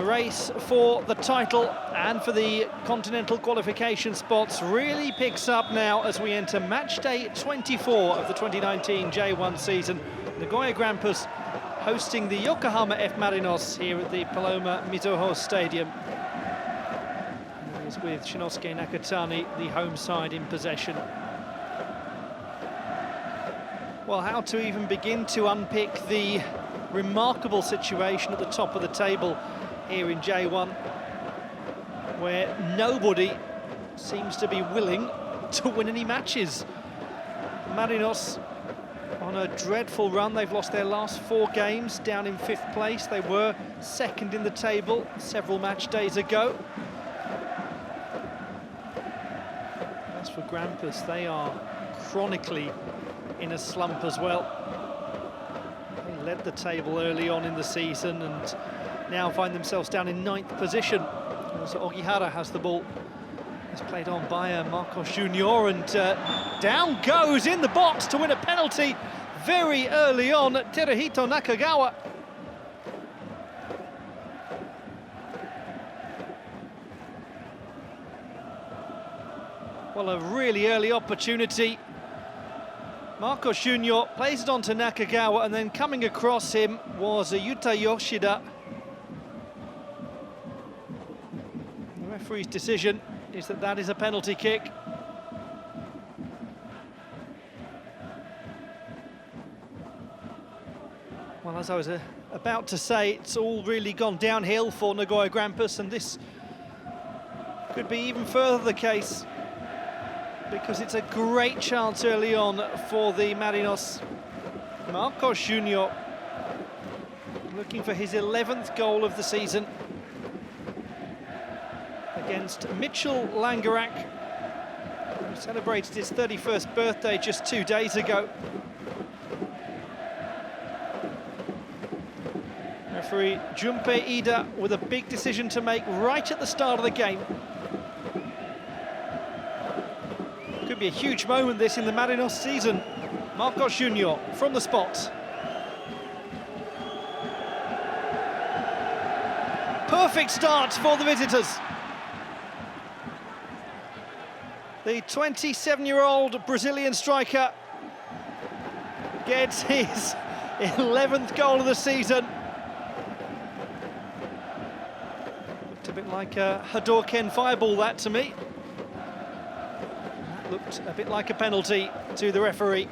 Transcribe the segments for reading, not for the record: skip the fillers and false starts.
The race for the title and for the continental qualification spots really picks up now as we enter match day 24 of the 2019 J1 season. Nagoya Grampus hosting the Yokohama F Marinos here at the Paloma Mizuho Stadium. It is with Shinosuke Nakatani, the home side, in possession. Well, how to even begin to unpick the remarkable situation at the top of the table here in J1, where nobody seems to be willing to win any matches. Marinos on a dreadful run. They've lost their last 4 games, down in 5th place. They were second in the table several match days ago. As for Grampus, they are chronically in a slump as well. They led the table early on in the season and now find themselves down in 9th position. So Ogihara has the ball. It's played on by Marcos Junior, and down goes in the box to win a penalty very early on, Teruhito Nakagawa. Well, a really early opportunity. Marcos Junior plays it on to Nakagawa, and then coming across him was Yuta Yoshida. The referee's decision is that that is a penalty kick. Well, as I was about to say, it's all really gone downhill for Nagoya Grampus, and this could be even further the case, because it's a great chance early on for the Marinos. Marcos Junior looking for his 11th goal of the season against Mitchell Langerak, who celebrated his 31st birthday just 2 days ago. Referee Junpei Ida with a big decision to make right at the start of the game. Could be a huge moment, this, in the Marinos season. Marcos Junior from the spot. Perfect start for the visitors. The 27-year-old Brazilian striker gets his 11th goal of the season. Looked a bit like a Hadouken fireball, that, to me. That looked a bit like a penalty to the referee.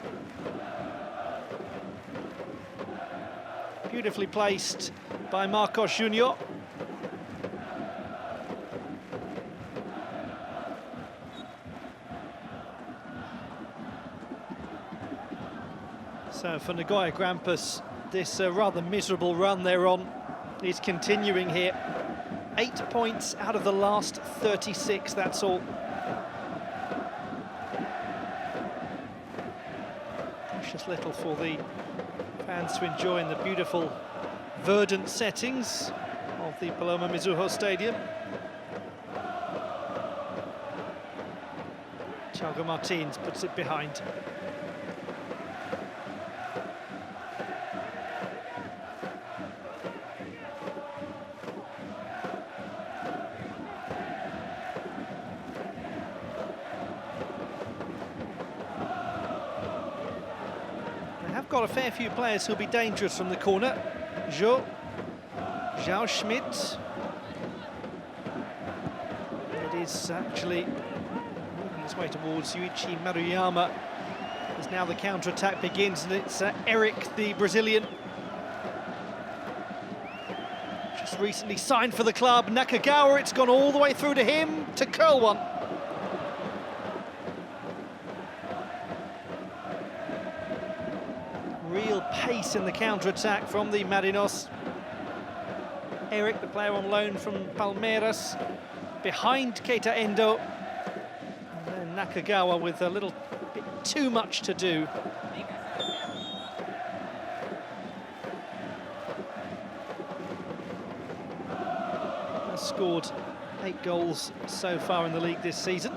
Beautifully placed by Marcos Junior. So for Nagoya Grampus, this rather miserable run they're on is continuing here. 8 points out of the last 36, that's all. Precious little for the fans to enjoy in the beautiful verdant settings of the Paloma Mizuho Stadium. Thiago Martins puts it behind. Got a fair few players who'll be dangerous from the corner. Zhao Schmidt. It is actually moving its way towards Yuichi Maruyama as now the counter-attack begins, and it's Eric, the Brazilian. Just recently signed for the club. Nakagawa, it's gone all the way through to him to curl one. Real pace in the counter-attack from the Marinos. Eric, the player on loan from Palmeiras, behind Keita Endo. And then Nakagawa with a little bit too much to do. Has scored 8 goals so far in the league this season.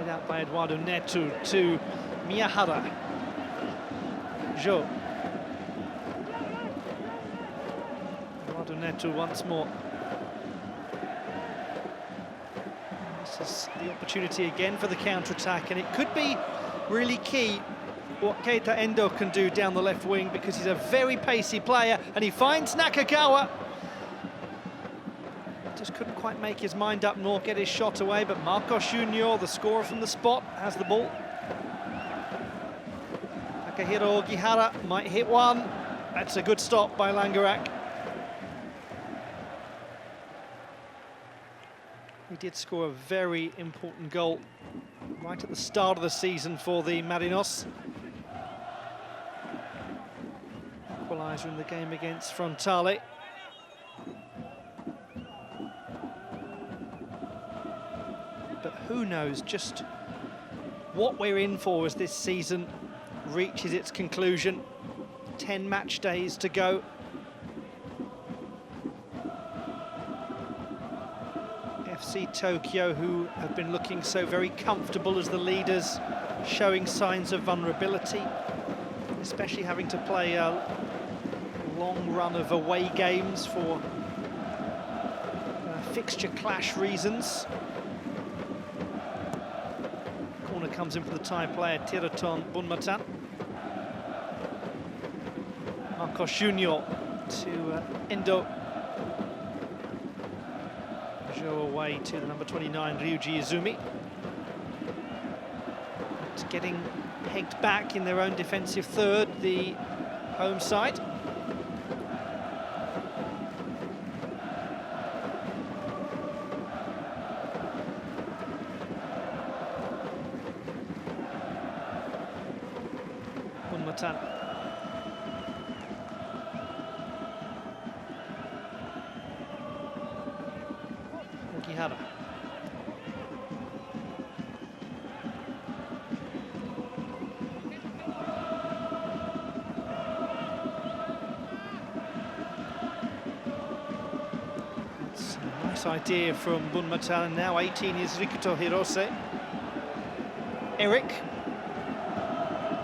Out by Eduardo Neto to Miyahara. Zhou Neto once more. This is the opportunity again for the counter-attack, and it could be really key what Keita Endo can do down the left wing, because he's a very pacey player, and he finds Nakagawa. Just couldn't quite make his mind up nor get his shot away, but Marcos Junior, the scorer from the spot, has the ball. Takahiro Ogihara might hit one. That's a good stop by Langerak. He did score a very important goal right at the start of the season for the Marinos. Equaliser in the game against Frontale. But who knows just what we're in for as this season reaches its conclusion. 10 match days to go. FC Tokyo, who have been looking so very comfortable as the leaders, showing signs of vulnerability, especially having to play a long run of away games for fixture clash reasons. Corner comes in for the Thai player Tiraton Bunmatan. Marcos Junior to Endo. Joe away to the number 29, Ryuji Izumi. It's getting pegged back in their own defensive third, the home side. Bunmatan. Ogihara. It's a nice idea from Bunmatan. Now 18 is Rikuto Hirose. Eric.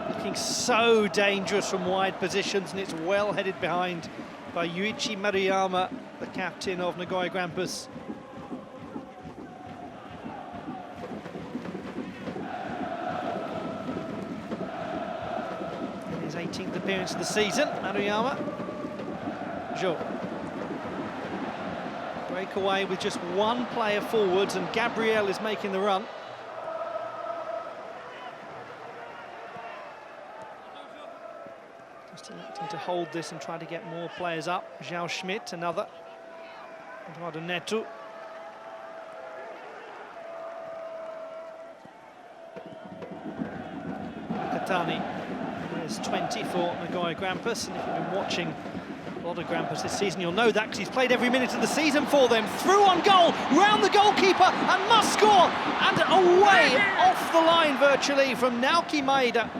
Looking so dangerous from wide positions, and it's well headed behind by Yuichi Maruyama, the captain of Nagoya Grampus. In his 18th appearance of the season, Maruyama. Jo. Breakaway with just one player forwards, and Gabriel is making the run. Just electing to hold this and try to get more players up. Zhao Schmidt, another. Eduardo Neto. Nakatani, there's 20 for Nagoya Grampus, and if you've been watching a lot of Grampus this season, you'll know that because he's played every minute of the season for them. Through on goal, round the goalkeeper, and must score, and away, off the line virtually from Naoki Maeda.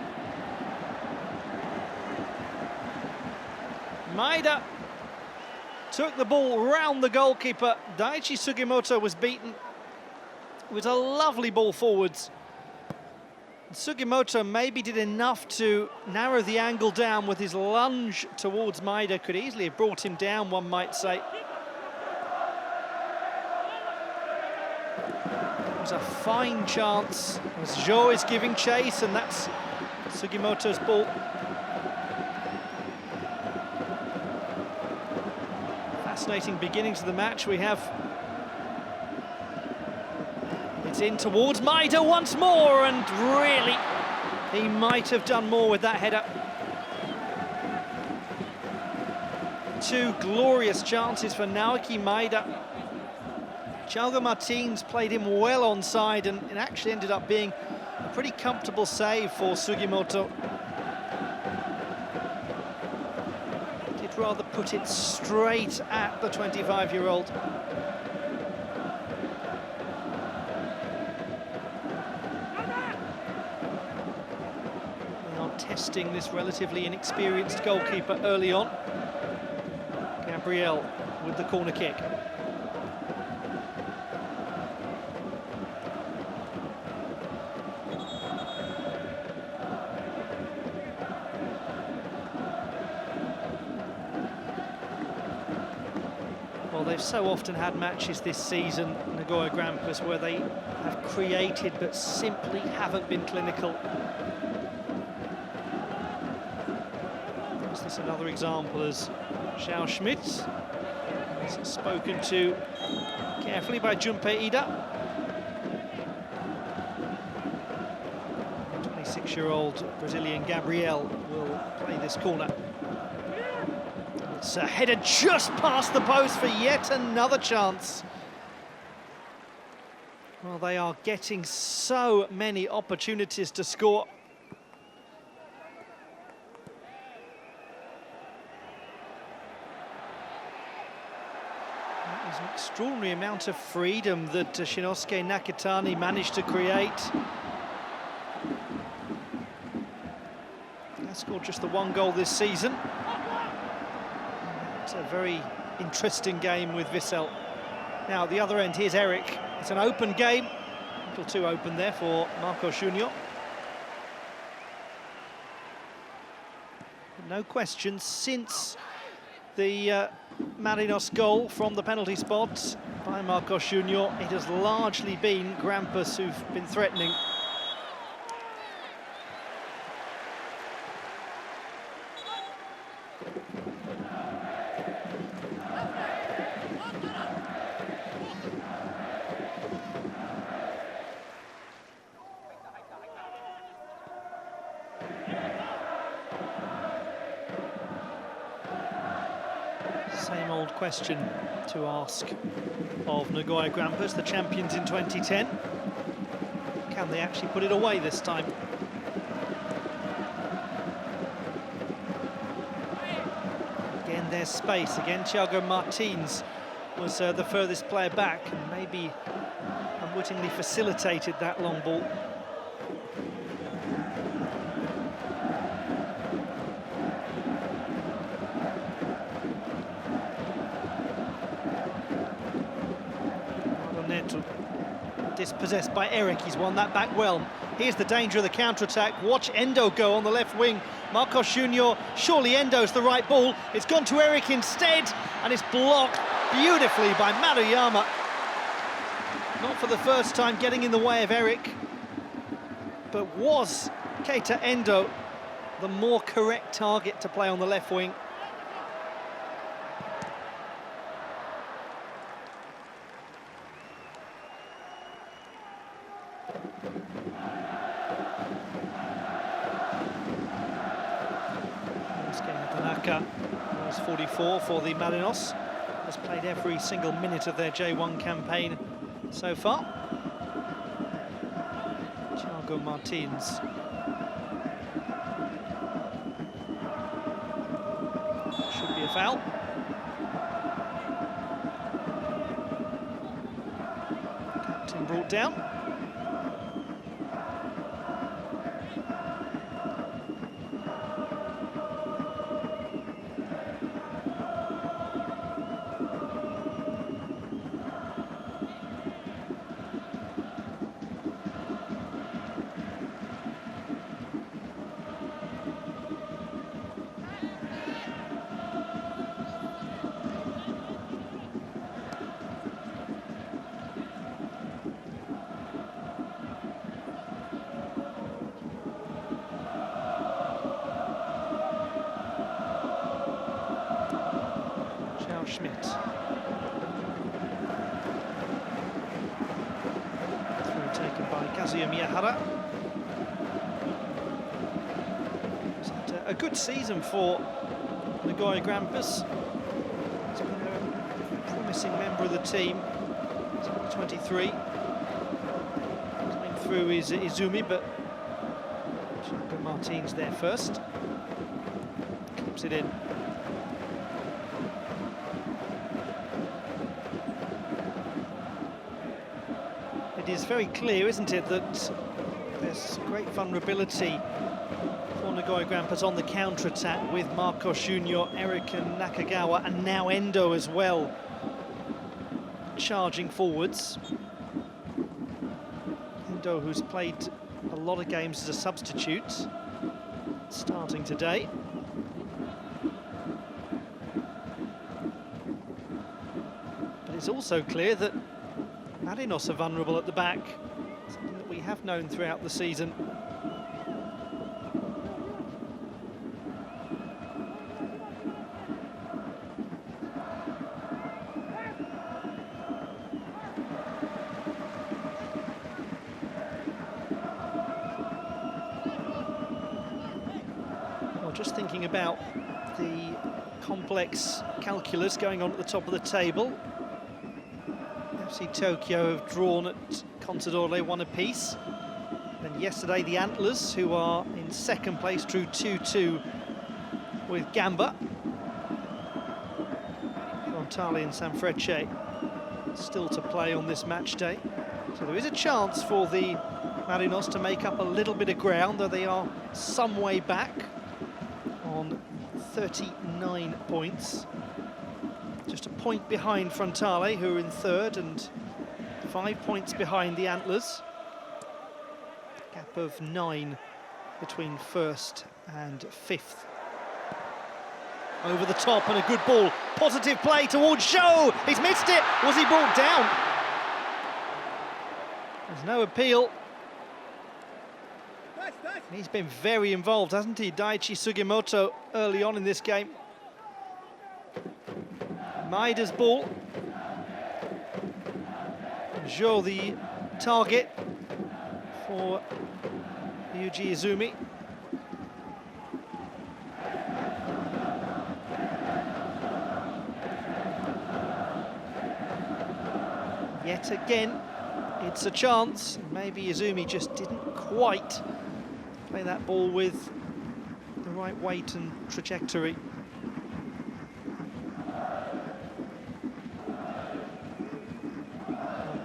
Maeda took the ball round the goalkeeper. Daichi Sugimoto was beaten. It was a lovely ball forwards. Sugimoto maybe did enough to narrow the angle down with his lunge towards Maeda. Could easily have brought him down, one might say. It was a fine chance as Jo is giving chase, and that's Sugimoto's ball. Fascinating beginning to the match we have. It's in towards Maeda once more, and really, he might have done more with that header. Two glorious chances for Naoki Maeda. Thiago Martins played him well onside, and it actually ended up being a pretty comfortable save for Sugimoto. He'd rather put it straight at the 25-year-old. Testing this relatively inexperienced goalkeeper early on. Gabriel with the corner kick. Well, they've so often had matches this season, Nagoya Grampus, where they have created but simply haven't been clinical. Is this another example as Xiao Schmidt is spoken to carefully by Junpei Ida. 26-year-old Brazilian Gabriel will play this corner. It's headed just past the post for yet another chance. Well, they are getting so many opportunities to score. That was an extraordinary amount of freedom that Shinosuke Nakatani managed to create. He scored just the one goal this season. It's a very interesting game with Vissel. Now, at the other end, here's Eric. It's an open game. A little too open there for Marcos Junior. No question, since the Marinos goal from the penalty spot by Marcos Junior, it has largely been Grampus who've been threatening. Same old question to ask of Nagoya Grampus, the champions in 2010. Can they actually put it away this time? Again, there's space. Again, Thiago Martins was the furthest player back and maybe unwittingly facilitated that long ball. Dispossessed by Eric, he's won that back well. Here's the danger of the counter-attack. Watch Endo go on the left wing. Marcos Junior, surely Endo's the right ball. It's gone to Eric instead, and it's blocked beautifully by Maruyama. Not for the first time getting in the way of Eric, but was Keita Endo the more correct target to play on the left wing? Was 44 for the Marinos. Has played every single minute of their J1 campaign so far. Thiago Martins. Should be a foul. Captain brought down. Schmidt. Throw taken by Kazuya Miyahara. It's had a good season for Nagoya Grampus. He's been a promising member of the team. He's only 23. Coming through is Izumi, but Thiago Martins there first. Clips it in. It is very clear, isn't it, that there's great vulnerability for Nagoya Grampus on the counter-attack with Marcos Junior, Eric and Nakagawa, and now Endo as well, charging forwards. Endo, who's played a lot of games as a substitute, starting today. it's also clear that Marinos are vulnerable at the back, something that we have known throughout the season. Well, just thinking about the complex calculus going on at the top of the table. FC Tokyo have drawn at Contador 1 apiece. And yesterday the Antlers, who are in second place, drew 2-2 with Gamba. Frontale and Sanfrecce still to play on this match day. So there is a chance for the Marinos to make up a little bit of ground, though they are some way back on 39 points. Just a point behind Frontale, who are in third, and 5 points behind the Antlers. Gap of 9 between first and fifth. Over the top and a good ball. Positive play towards Zhou. He's missed it. Was he brought down? There's no appeal. He's been very involved, hasn't he, Daichi Sugimoto, early on in this game. Maida's ball. Zhou the target for Yuji Izumi. Yet again, it's a chance. Maybe Izumi just didn't quite play that ball with the right weight and trajectory.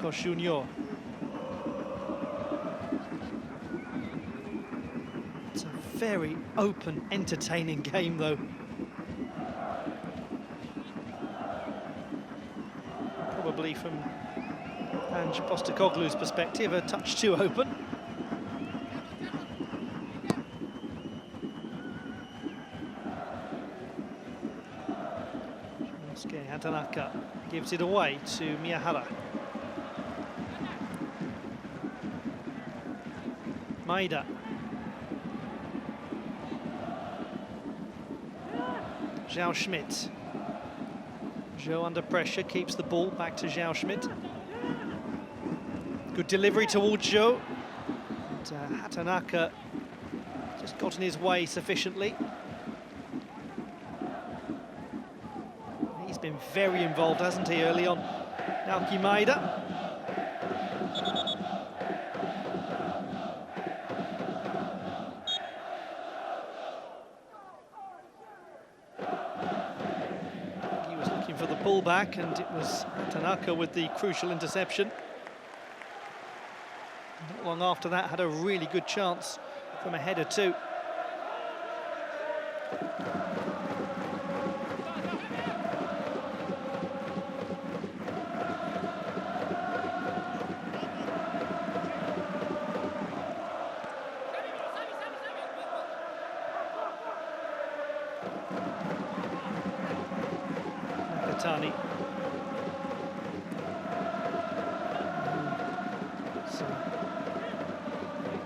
Marcos Junior. It's a very open, entertaining game, though. Probably from Ange Postecoglou's perspective, a touch too open. Shinosuke Hatanaka gives it away to Miyahara. Maeda. Zhao Schmidt. Zhou under pressure, keeps the ball back to Zhao Schmidt. Good delivery towards Zhou. And Hatanaka just got in his way sufficiently. He's been very involved, hasn't he, early on. Naoki Maeda. He was looking for the pullback, and it was Hatanaka with the crucial interception. Not long after that, had a really good chance from a header too. Nakatani.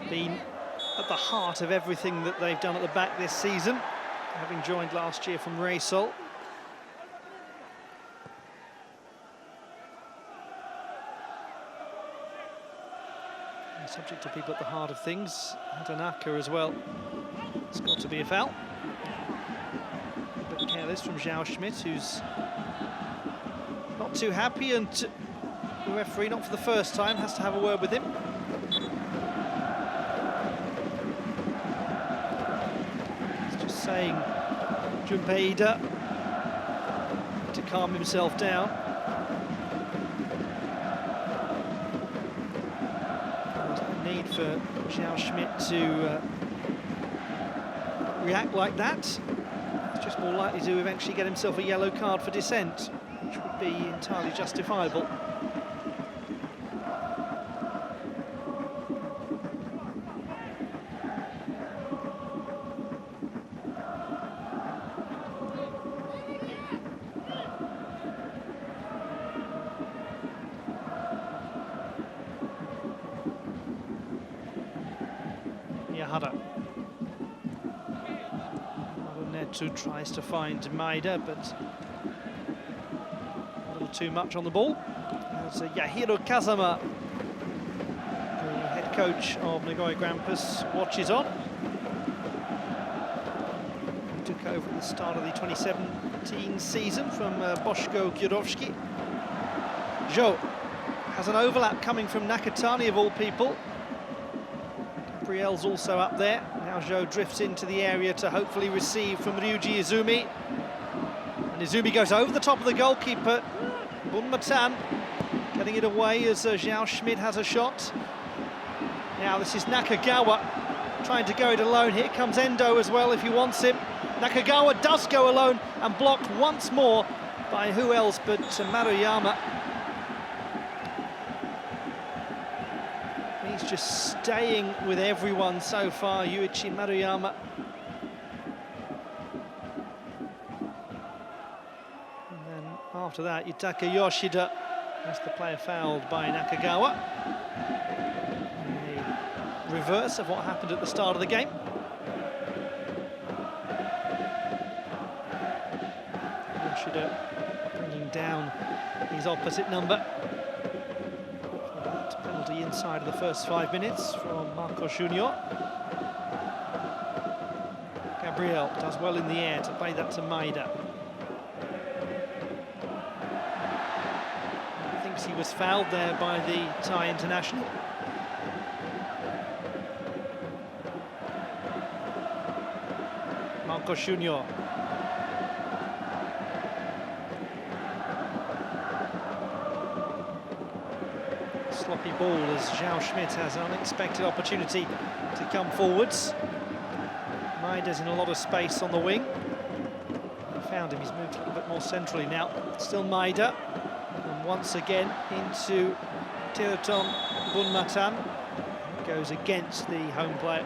Been at the heart of everything that they've done at the back this season, having joined last year from Reysol. Subject to people at the heart of things, Hatanaka as well. It's got to be a foul. A bit careless from Zhao Schmidt, who's not too happy, and the referee, not for the first time, has to have a word with him. Saying Junpei Ida to calm himself down. There's no need for Zhao Schmidt to react like that. He's just more likely to eventually get himself a yellow card for dissent, which would be entirely justifiable. Nakahara. Netsu tries to find Maeda, but a little too much on the ball. As Yahiro Kazama, the head coach of Nagoya Grampus, watches on. He took over at the start of the 2017 season from Boshko Gyorovsky. Zhou has an overlap coming from Nakatani, of all people. Gabriel's also up there. Now Zhou drifts into the area to hopefully receive from Ryuji Izumi. And Izumi goes over the top of the goalkeeper. Bunmatan getting it away as Zhao Schmidt has a shot. Now this is Nakagawa trying to go it alone. Here comes Endo as well if he wants him. Nakagawa does go alone and blocked once more by who else but Maruyama. He's just staying with everyone so far, Yuichi Maruyama. And then after that, Yutaka Yoshida is the player fouled by Nakagawa. A reverse of what happened at the start of the game. Yoshida bringing down his opposite number. Penalty inside of the first 5 minutes from Marco Junior. Gabriel does well in the air to play that to Maeda. Thinks he was fouled there by the Thai international. Marco Junior. Sloppy ball as Zhao Schmidt has an unexpected opportunity to come forwards. Maeda's in a lot of space on the wing. He found him, he's moved a little bit more centrally now. Still Maeda, and once again into Teruton Bunmatan. Goes against the home player.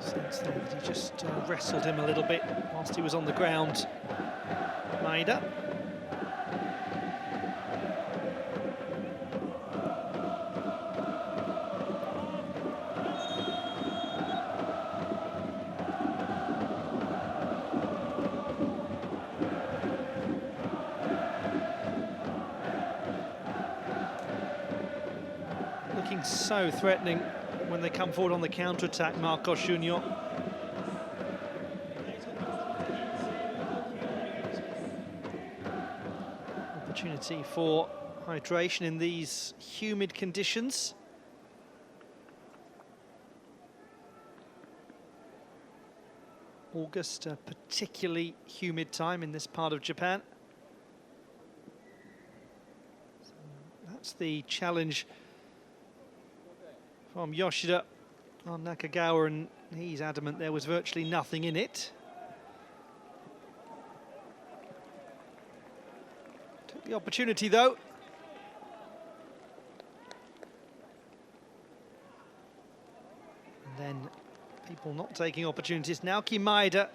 Since then, he just wrestled him a little bit whilst he was on the ground. Maeda. Looking so threatening when they come forward on the counter-attack, Marco Junior. Opportunity for hydration in these humid conditions. August, a particularly humid time in this part of Japan. So that's the challenge from Yoshida on Nakagawa, and he's adamant there was virtually nothing in it. Took the opportunity though. And then people not taking opportunities. Naoki Maeda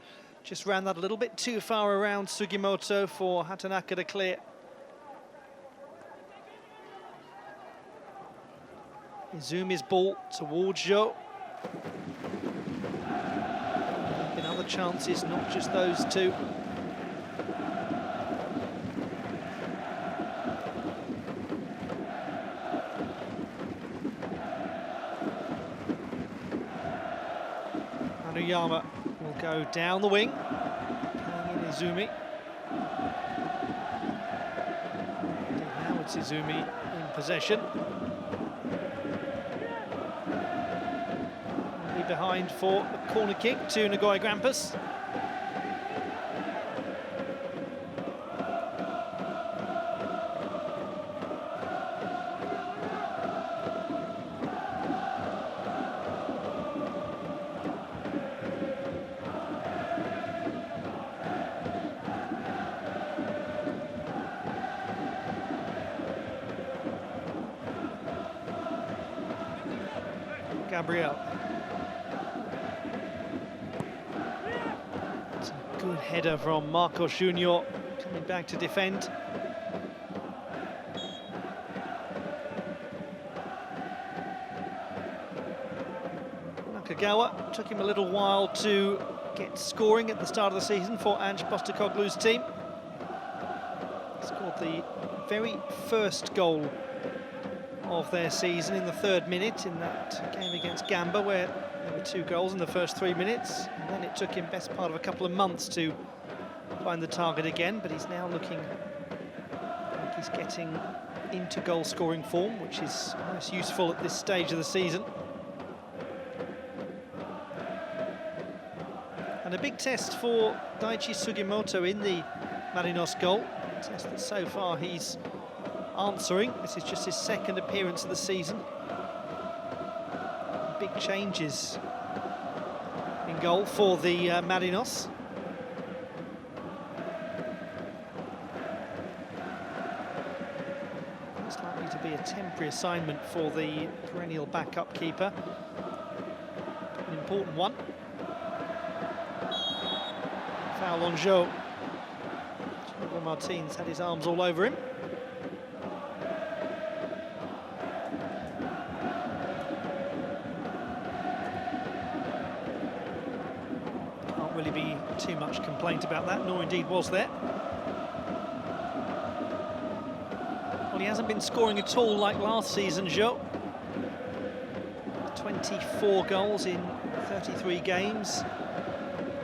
just ran that a little bit too far around Sugimoto for Hatanaka to clear. Izumi's ball towards Zhou. There have been other chances, not just those two. Maruyama will go down the wing, playing in Izumi. Now it's Izumi in possession. Behind for a corner kick to Nagoya Grampus. Gabriel. It's a good header from Marcos Junior, coming back to defend. Nakagawa took him a little while to get scoring at the start of the season for Ange Postecoglou's team. Scored the very first goal of their season in the 3rd minute in that game against Gamba, where there were 2 goals in the first 3 minutes, and then it took him best part of a couple of months to find the target again. But he's now looking like he's getting into goal-scoring form, which is most useful at this stage of the season. And a big test for Daichi Sugimoto in the Marinos goal. A test that so far he's answering. This is just his 2nd appearance of the season. Big changes in goal for the Marinos. It's likely to be a temporary assignment for the perennial backup keeper. An important one. Foul on Joe. Martins had his arms all over him. Can't really be too much complaint about that, nor indeed was there. Well, he hasn't been scoring at all like last season, Joe. 24 goals in 33 games,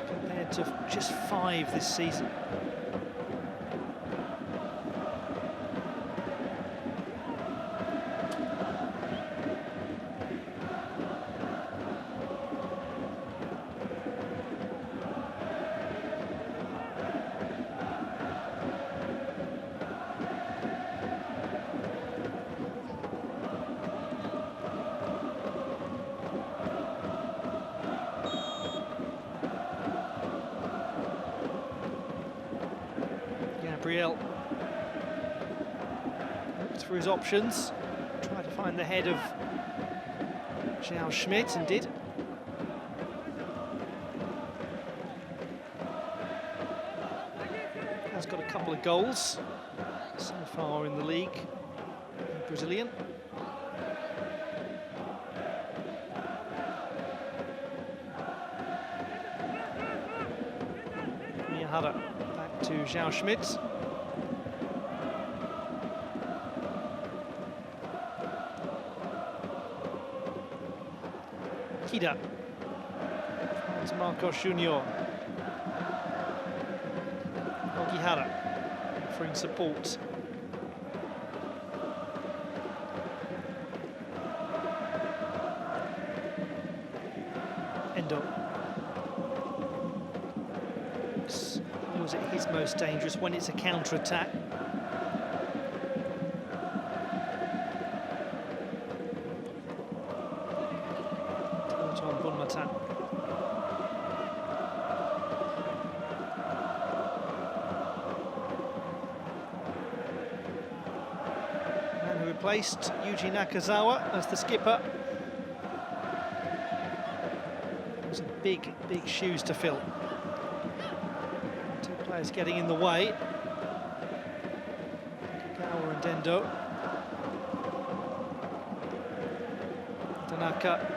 compared to just 5 this season. Gabriel looked through his options, tried to find the head of Zhao Schmidt, and did. Has got a couple of goals so far in the league, the Brazilian. Miyahara back to Zhao Schmidt. Kida. Finds Marcos Junior. Ogihara offering support. Endo. Was it his most dangerous when it's a counter-attack? Man who replaced Yuji Nakazawa as the skipper. Those are big, big shoes to fill. Two players getting in the way. Kagawa and Endo. Tanaka.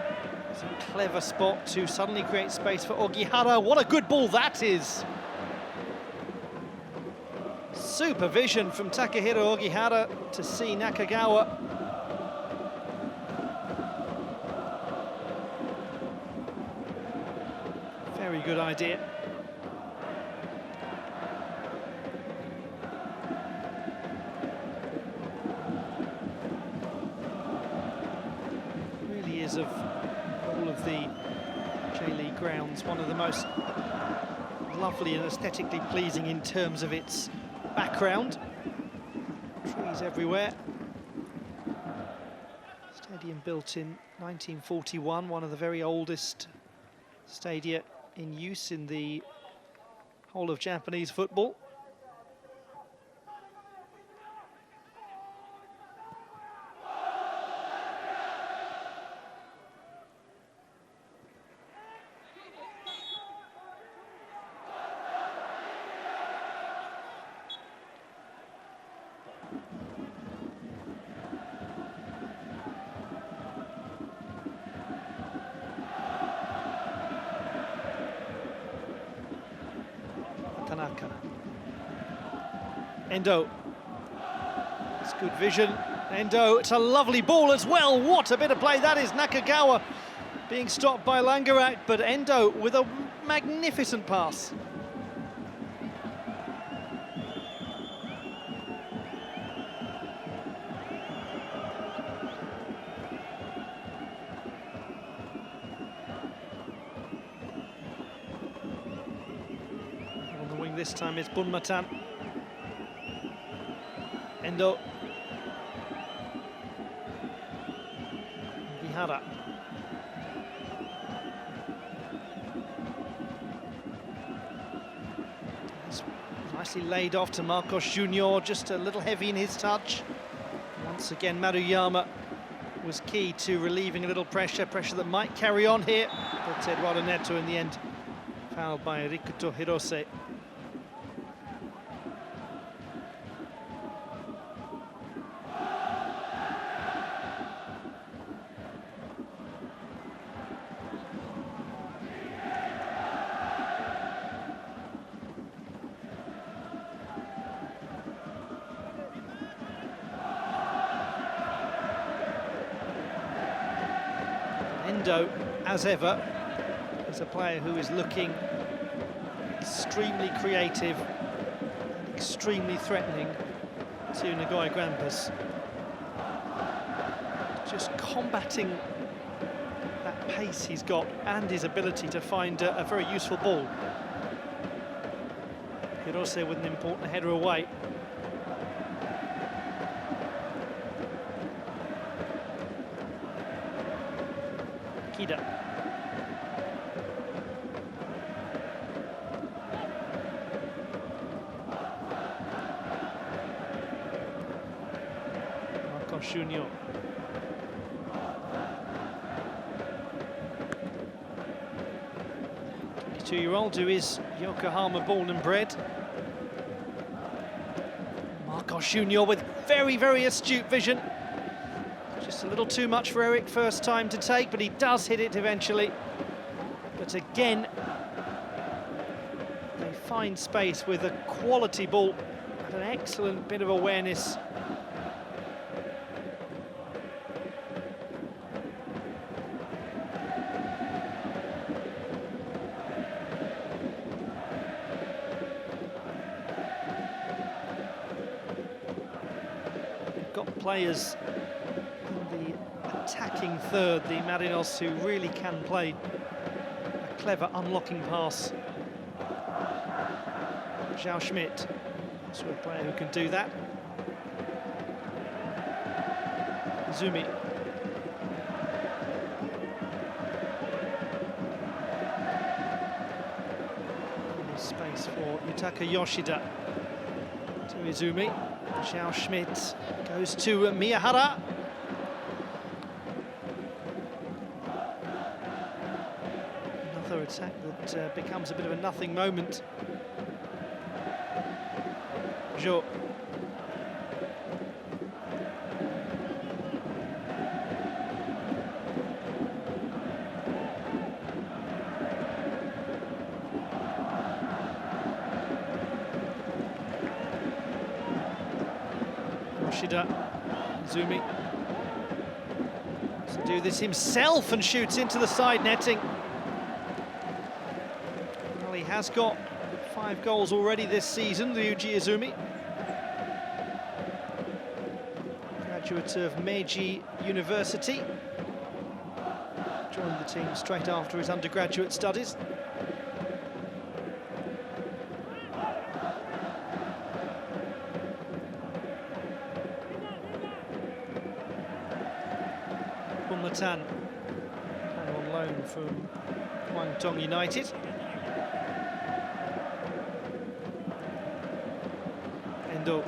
It's a clever spot to suddenly create space for Ogihara. What a good ball that is! Supervision from Takahiro Ogihara to see Nakagawa. Very good idea. Really is of all of the J.League grounds one of the most lovely and aesthetically pleasing in terms of its background. Trees everywhere. Stadium built in 1941, one of the very oldest stadia in use in the whole of Japanese football. Naka. Endo. It's good vision. Endo, it's a lovely ball as well. What a bit of play that is. Nakagawa being stopped by Langerak, but Endo with a magnificent pass. On the wing this time is Bunmatan. Endo. Vihara. It's nicely laid off to Marcos Junior, just a little heavy in his touch. Once again, Maruyama was key to relieving a little pressure that might carry on here. But Eduardo Neto in the end, fouled by Rikuto Hirose. Endo, as ever, is a player who is looking extremely creative, extremely threatening to Nagoya Grampus. Just combating that pace he's got and his ability to find a very useful ball. Hirose with an important header away. Kida. Marcos Junior. The 22-year-old who is Yokohama born and bred. Marcos Junior with very, very astute vision. Just a little too much for Eric first time to take, but he does hit it eventually. But again, they find space with a quality ball and an excellent bit of awareness. Got players in the attacking third, the Marinos, who really can play a clever unlocking pass. Zhao Schmidt, sort of player who can do that. Izumi. Space for Yutaka Yoshida to Izumi. Zhao Schmidt goes to Miyahara. Another attack that becomes a bit of a nothing moment. Jo. Yoshida, Izumi to do this himself and shoots into the side netting. Well, he has got 5 goals already this season, Ryuji Izumi. Graduate of Meiji University. Joined the team straight after his undergraduate studies. Bunmatan, on loan from Guangdong United. Endo.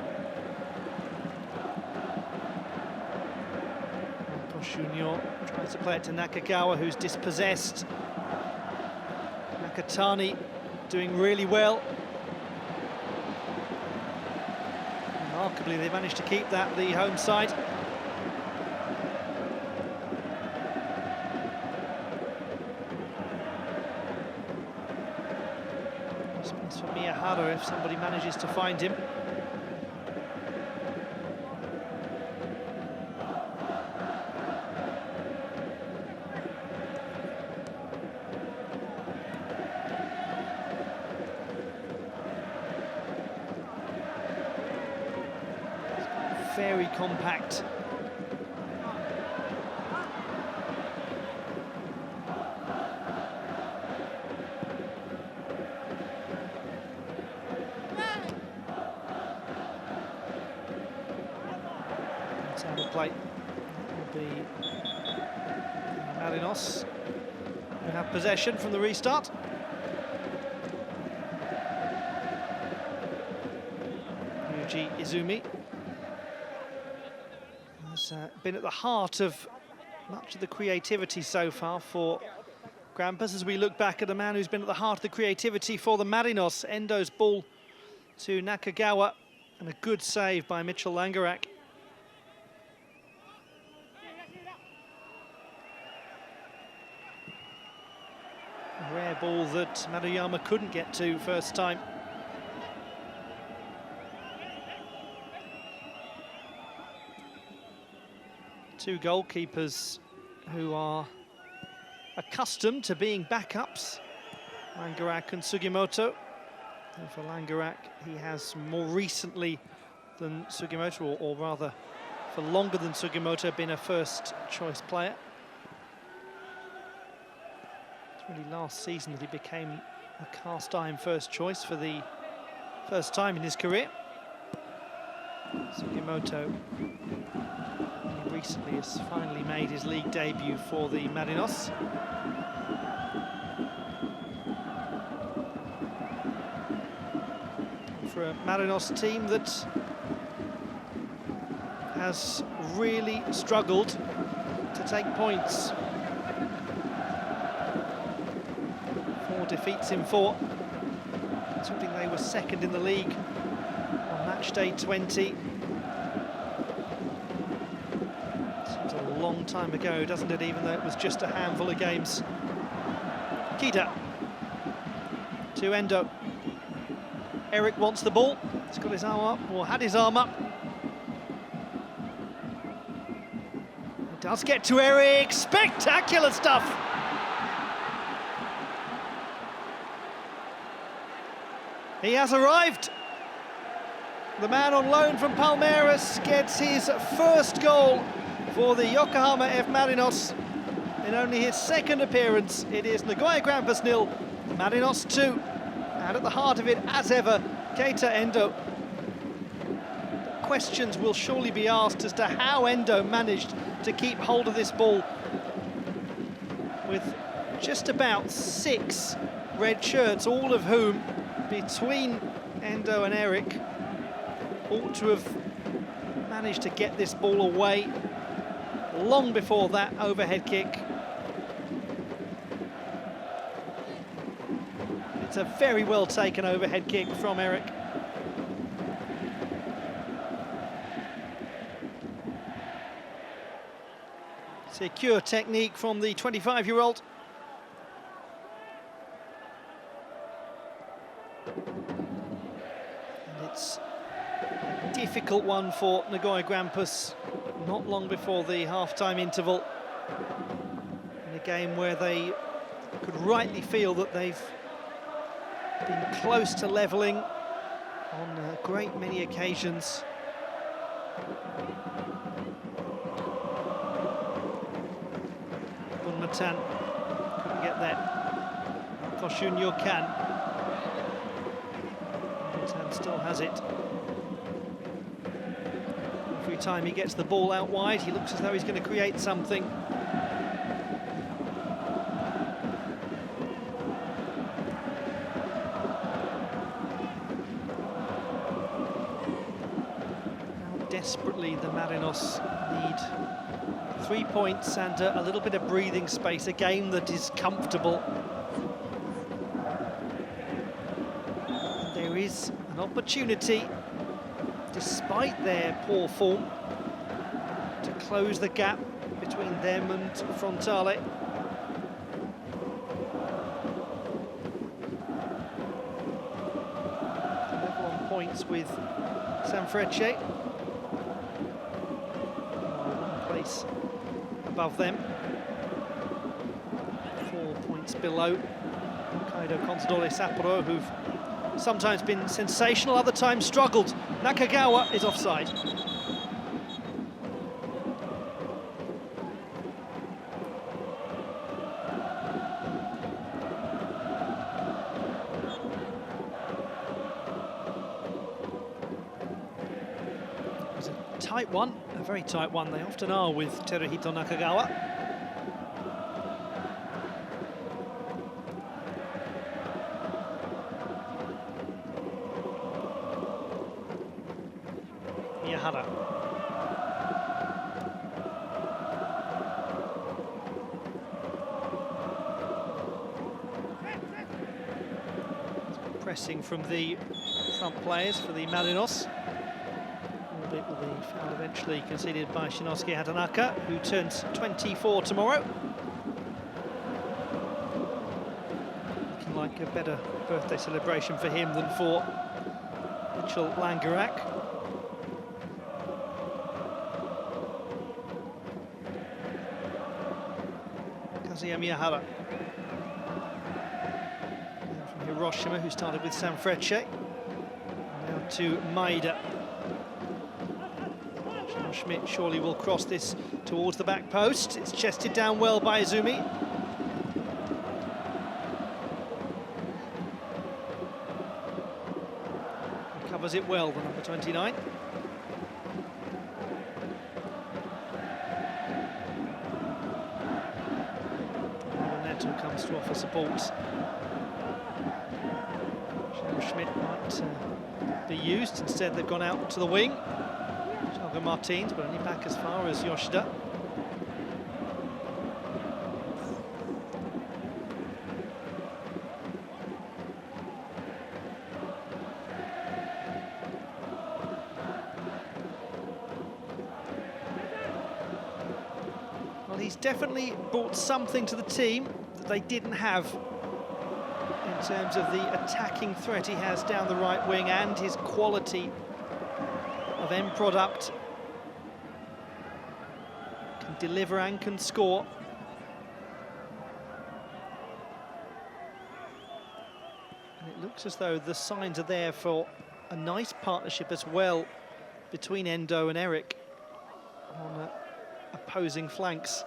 Marcos Junior tries to play it to Nakagawa, who's dispossessed. Nakatani doing really well. Remarkably, they managed to keep that, the home side. Space for Miyahara if somebody manages to find him. Very compact. It's out of play. Will be Marinos who have possession from the restart. Yuji Izumi has been at the heart of much of the creativity so far for Grampus, as we look back at a man who's been at the heart of the creativity for the Marinos. Endo's ball to Nakagawa, and a good save by Mitchell Langerak. A rare ball that Maruyama couldn't get to first time. Two goalkeepers who are accustomed to being backups, Langerak and Sugimoto. And for Langerak, he has more recently than Sugimoto, or rather for longer than Sugimoto, been a first-choice player. It's really last season that he became a cast-iron first choice for the first time in his career. Sugimoto recently has finally made his league debut for the Marinos. For a Marinos team that has really struggled to take points. 4 defeats in 4. Something they were second in the league on match day 20. Long time ago, doesn't it, even though it was just a handful of games. Kita to Endo. Eric wants the ball. He's got his arm up, or had his arm up. It does get to Eric. Spectacular stuff. He has arrived. The man on loan from Palmeiras gets his first goal for the Yokohama F Marinos in only his second appearance. It is Nagoya Grampus 0, Marinos 2, and at the heart of it, as ever, Keita Endo. Questions will surely be asked as to how Endo managed to keep hold of this ball with just about 6 red shirts, all of whom, between Endo and Eric, ought to have managed to get this ball away long before that overhead kick. It's a very well taken overhead kick from Eric. Secure technique from the 25-year-old. And it's a difficult one for Nagoya Grampus. Not long before the half-time interval, in a game where they could rightly feel that they've been close to levelling on a great many occasions. Bunmatan couldn't get that. Koshun Yokan. Bunmatan still has it. Every time he gets the ball out wide, he looks as though he's going to create something. How desperately the Marinos need 3 points and a little bit of breathing space, a game that is comfortable. And there is an opportunity, despite their poor form, to close the gap between them and Frontale. points with Sanfrecce. 1 place above them. 4 points below Kaido Consadole Sapporo, who've sometimes been sensational, other times struggled. Nakagawa is offside. It was a tight one, a very tight one. They often are with Teruhito Nakagawa. Miyahara. Pressing from the front players for the Marinos. Albeit with the foul eventually conceded by Shinosuke Hatanaka, who turns 24 tomorrow. Looking like a better birthday celebration for him than for Mitchell Langerak. Kazuya Miyahara. From Hiroshima, who started with Sanfrecce. Now to Maeda. Schmidt surely will cross this towards the back post. It's chested down well by Izumi. He covers it well, the number 29. Neto comes to offer support. Schmidt might be used. Instead, they've gone out to the wing. Martins, but only back as far as Yoshida. Well, he's definitely brought something to the team that they didn't have in terms of the attacking threat he has down the right wing and his quality of end product. Deliver and can score. And it looks as though the signs are there for a nice partnership as well between Endo and Eric on opposing flanks.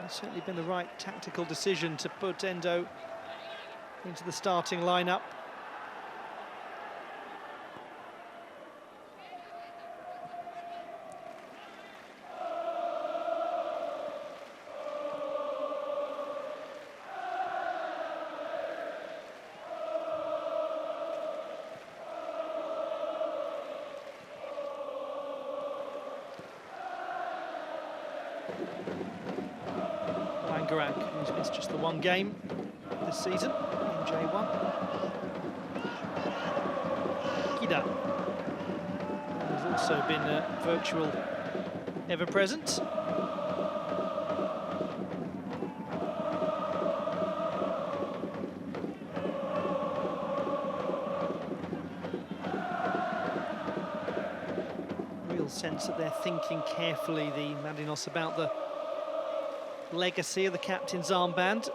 It's certainly been the right tactical decision to put Endo into the starting lineup. Who's missed just the one game this season in J1. Kida has also been virtual ever-present. Real sense that they're thinking carefully, the Marinos, about the legacy of the captain's armband,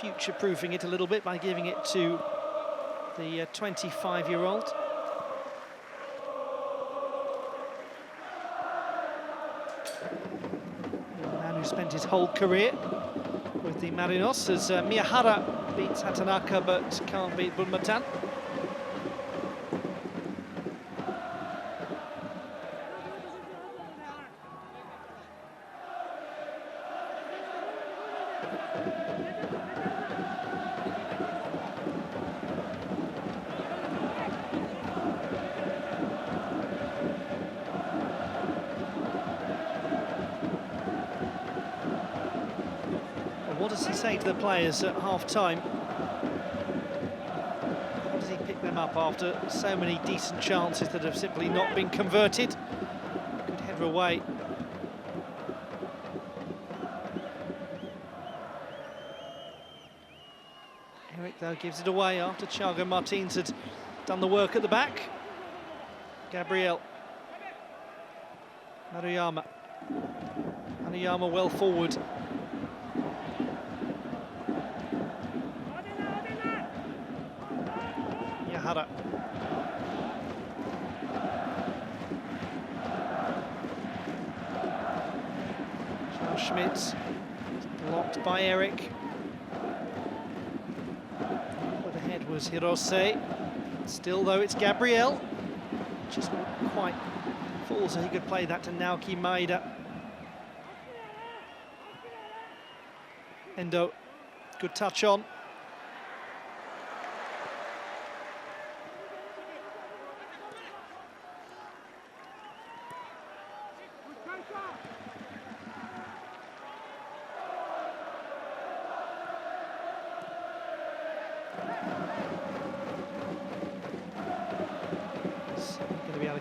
future-proofing it a little bit by giving it to the 25-year-old. The man who spent his whole career with the Marinos, as Miyahara beats Hatanaka but can't beat Bunmatan. What does he say to the players at half-time? How does he pick them up after so many decent chances that have simply not been converted? Good header away. though, gives it away after Thiago Martins had done the work at the back. Gabriel. Maruyama. Maruyama well forward. Yahara. Charles Schmidt. Blocked by Eric. But ahead was Hirose. Still, though, it's Gabriel. Just not quite full, so he could play that to Naoki Maeda. Endo, good touch on.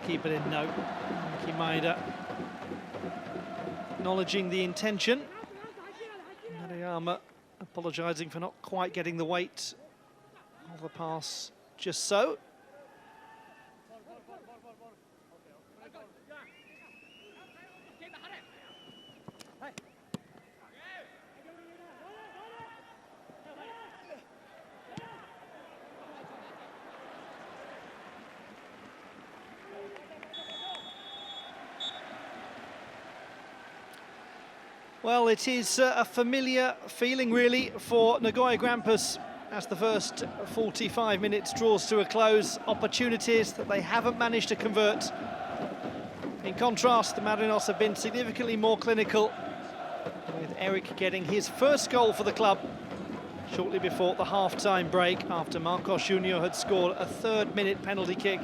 Keep it in, no. Naoki Maeda acknowledging the intention. Maruyama apologising for not quite getting the weight of the pass just so. Well, it is a familiar feeling, really, for Nagoya Grampus as the first 45 minutes draws to a close. Opportunities that they haven't managed to convert. In contrast, the Marinos have been significantly more clinical, with Eric getting his first goal for the club shortly before the half-time break, after Marcos Junior had scored a third-minute penalty kick.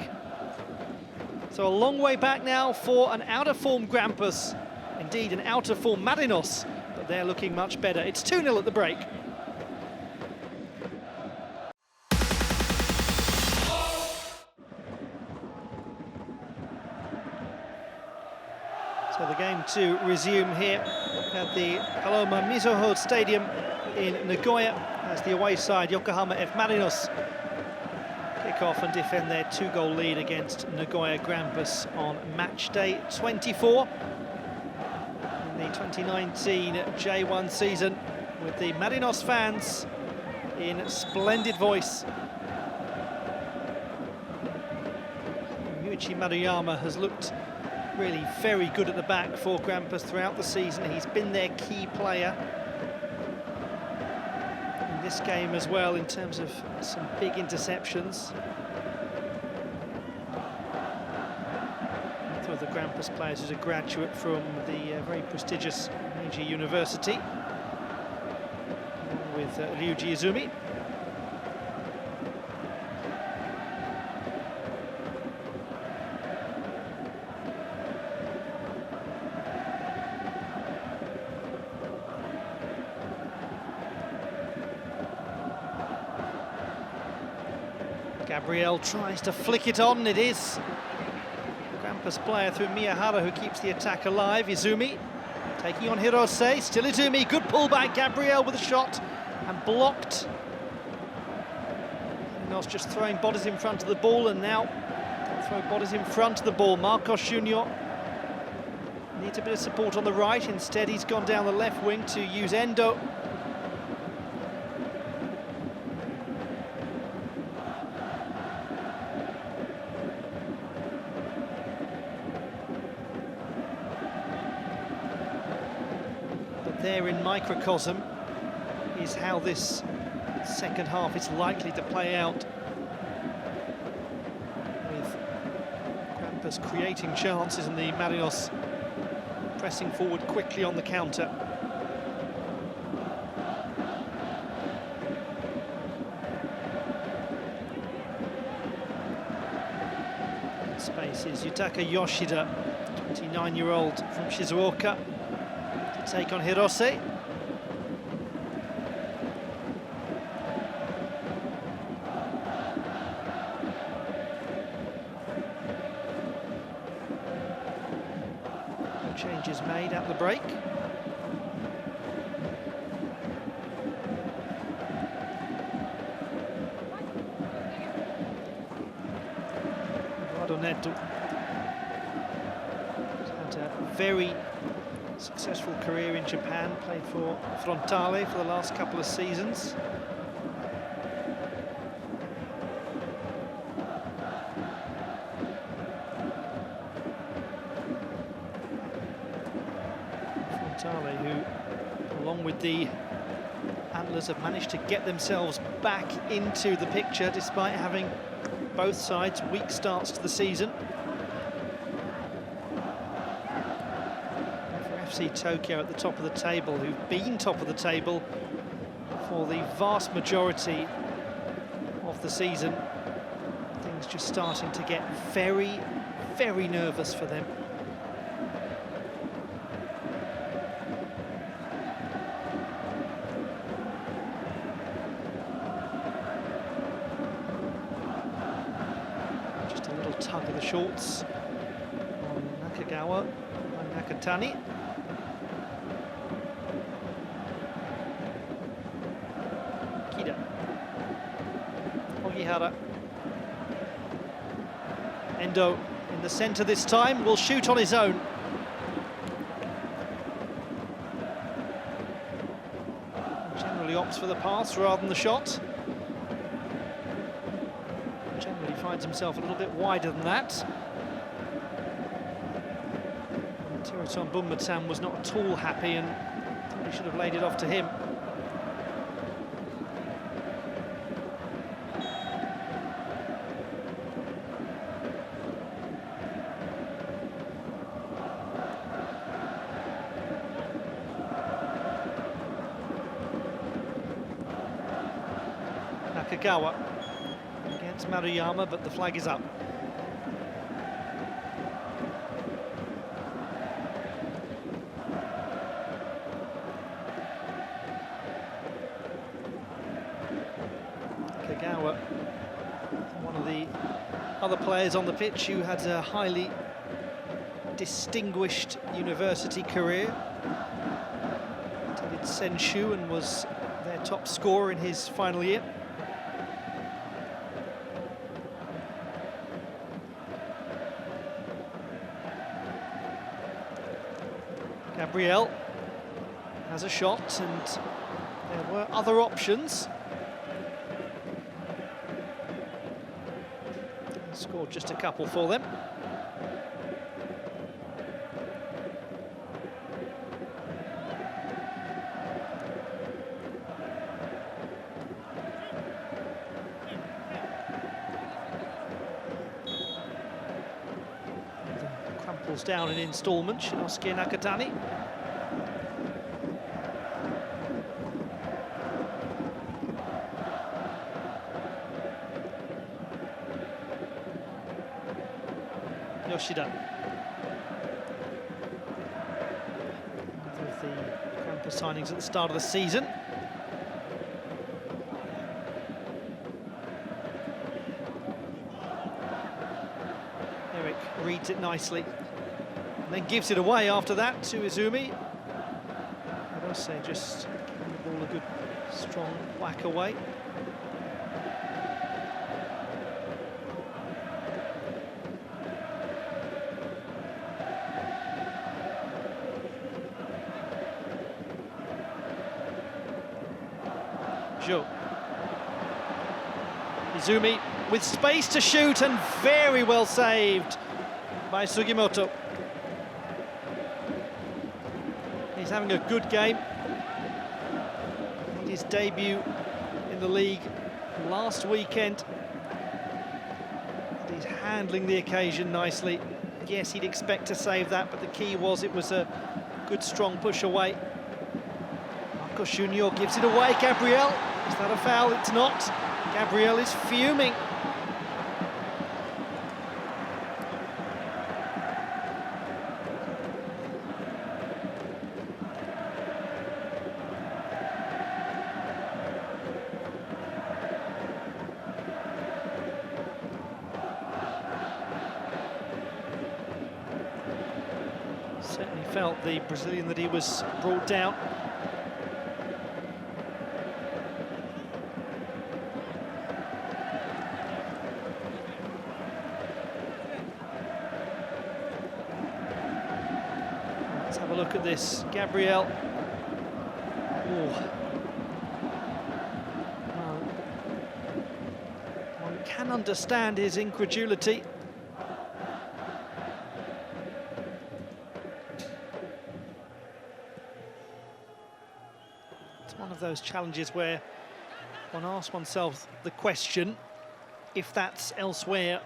So a long way back now for an out-of-form Grampus. Indeed, an out-of-form Marinos, but they're looking much better. It's 2-0 at the break. So the game to resume here at the Paloma Mizuho Stadium in Nagoya, as the away side, Yokohama F Marinos, kick off and defend their 2-goal lead against Nagoya Grampus on match day 24. The 2019 J1 season, with the Marinos fans in splendid voice. Meiji Maruyama has looked really very good at the back for Grampus throughout the season. He's been their key player in this game as well, in terms of some big interceptions. The Grampus players is a graduate from the very prestigious Meiji University with Ryuji Izumi. Gabriel tries to flick it on, it is Grampus player through Miyahara who keeps the attack alive. Izumi taking on Hirose, still Izumi, good pullback, Gabriel with a shot and blocked. Marinos just throwing bodies in front of the ball, and now they'll throw bodies in front of the ball. Marcos Junior needs a bit of support on the right, instead he's gone down the left wing to use Endo. There in microcosm is how this second half is likely to play out, with Grampus creating chances and the Marinos pressing forward quickly on the counter. In space is Yutaka Yoshida, 29-year-old from Shizuoka, take on Hirose. No changes made at the break. net. He's had a very successful career in Japan, played for Frontale for the last couple of seasons. Frontale, who, along with the Antlers, have managed to get themselves back into the picture despite having both sides weak starts to the season. For FC Tokyo at the top of the table, who've been top of the table for the vast majority of the season, things just starting to get very, very nervous for them. Tug of the shorts on Nakagawa and Nakatani. Kida. Ogihara. Endo in the centre this time, will shoot on his own. Generally opts for the pass rather than the shot. Finds himself a little bit wider than that. Teruton Bunmatsan was not at all happy and thought he should have laid it off to him. Nakagawa against Maruyama, but the flag is up. Kagawa, one of the other players on the pitch who had a highly distinguished university career. Attended Senshu and was their top scorer in his final year. Gabriel has a shot, and there were other options. Scored just a couple for them. Crumples down in instalment, Shinosuke Nakatani. Yoshida. One of the Grampus signings at the start of the season. Eric reads it nicely and then gives it away after that to Izumi. Hirose just giving the ball a good strong whack away. Izumi with space to shoot, and very well saved by Sugimoto. He's having a good game. Made his debut in the league last weekend. And he's handling the occasion nicely. Yes, he'd expect to save that, but the key was it was a good strong push away. Marcos Junior gives it away. Gabriel, is that a foul? It's not. Gabriel is fuming. Certainly felt the Brazilian that he was brought down. Let's have a look at this. Gabriel. Ooh. Well, one can understand his incredulity. It's one of those challenges where one asks oneself the question, if that's elsewhere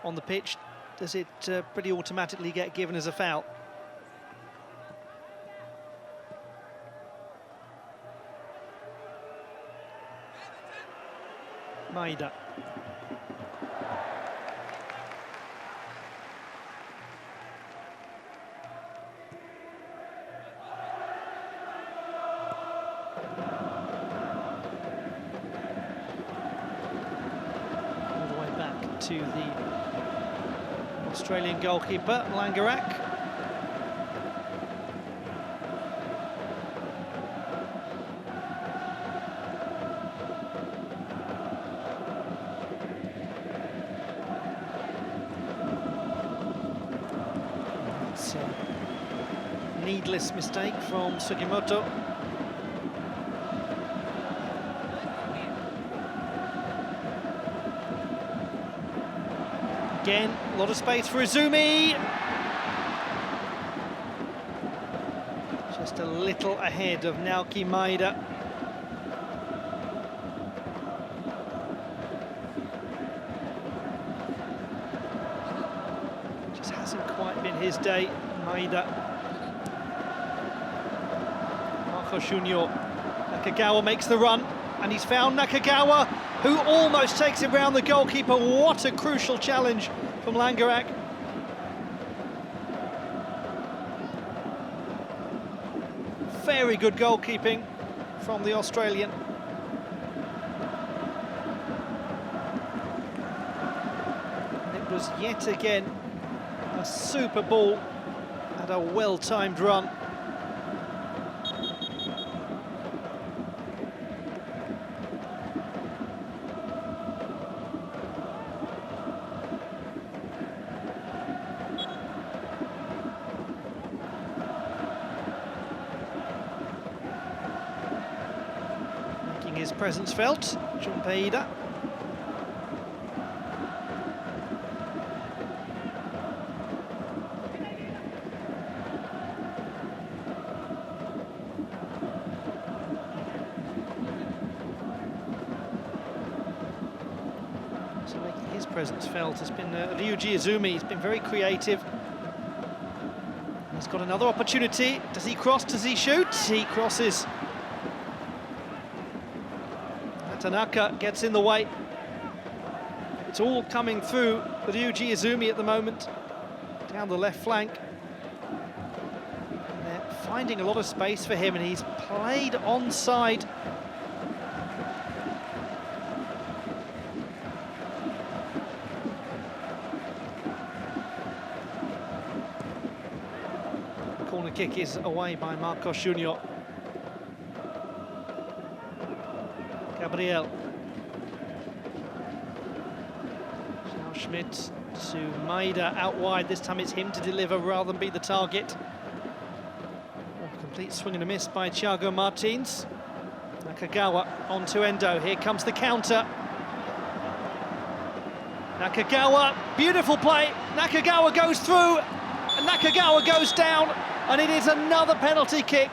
on the pitch, does it pretty automatically get given as a foul? Maeda. All the way back to the Australian goalkeeper, Langerak. Needless mistake from Sugimoto. Again, a lot of space for Izumi. Just a little ahead of Naoki Maeda. Just hasn't quite been his day, Maeda. Junior. Nakagawa makes the run, and he's found Nakagawa, who almost takes it round the goalkeeper. What a crucial challenge from Langerak. Very good goalkeeping from the Australian. And it was yet again a super ball and a well-timed run. His presence felt, Junpeida. So making his presence felt has been Ryuji Izumi. He's been very creative. He's got another opportunity. Does he cross? Does he shoot? He crosses. Tanaka gets in the way. It's all coming through with Ryuji Izumi at the moment, down the left flank. And they're finding a lot of space for him, and he's played onside. Corner kick is away by Marcos Junior. Gabriel. Now Schmidt to Maeda out wide. This time it's him to deliver rather than be the target. A complete swing and a miss by Thiago Martins. Nakagawa onto Endo. Here comes the counter. Nakagawa, beautiful play. Nakagawa goes through, and Nakagawa goes down, and it is another penalty kick.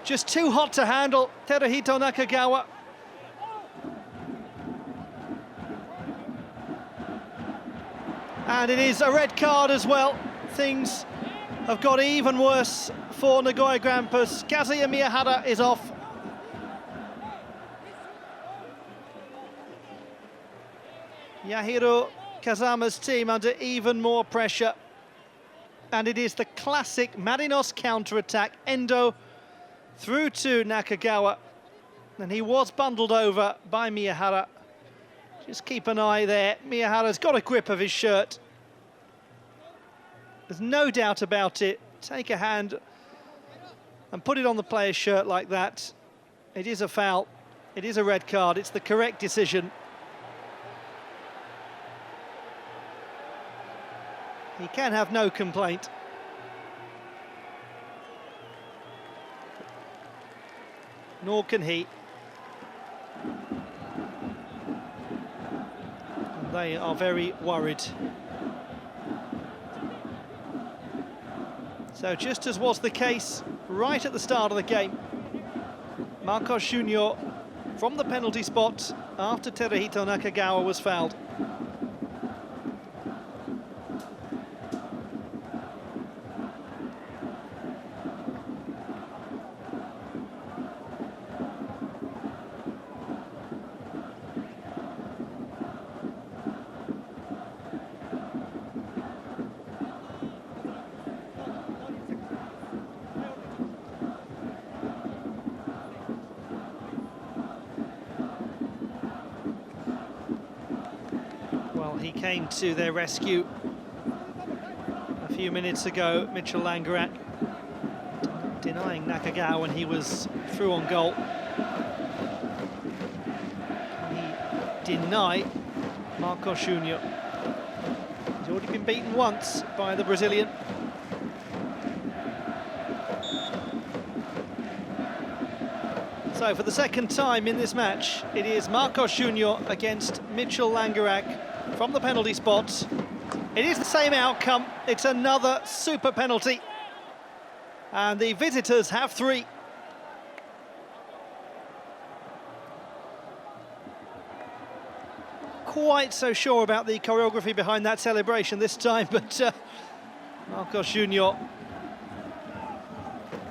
Just too hot to handle, Teruhito Nakagawa. And it is a red card as well. Things have got even worse for Nagoya Grampus. Kazuya Miyahara is off. Yahiro Kazama's team under even more pressure. And it is the classic Marinos counter-attack. Endo through to Nakagawa, and he was bundled over by Miyahara. Just keep an eye there. Miyahara's got a grip of his shirt. There's no doubt about it. Take a hand and put it on the player's shirt like that. It is a foul. It is a red card. It's the correct decision. He can have no complaint. nor can he. And they are very worried. So just as was the case right at the start of the game, Marcos Junior from the penalty spot after Teruhito Nakagawa was fouled. Well, he came to their rescue a few minutes ago, Mitchell Langerak, denying Nakagawa when he was through on goal. He denied Marcos Junior. He's already been beaten once by the Brazilian. So for the second time in this match, it is Marcos Junior against Mitchell Langerak from the penalty spot. It is the same outcome. It's another super penalty. And the visitors have 3. Quite so sure about the choreography behind that celebration this time, but Marcos Junior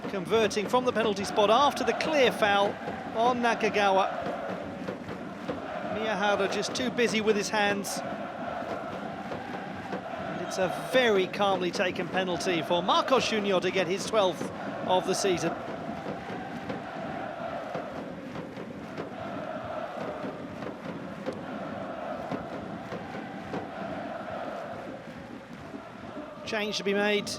converting from the penalty spot after the clear foul on Nakagawa. Miyahara just too busy with his hands. And it's a very calmly taken penalty for Marcos Junior to get his 12th of the season. Change to be made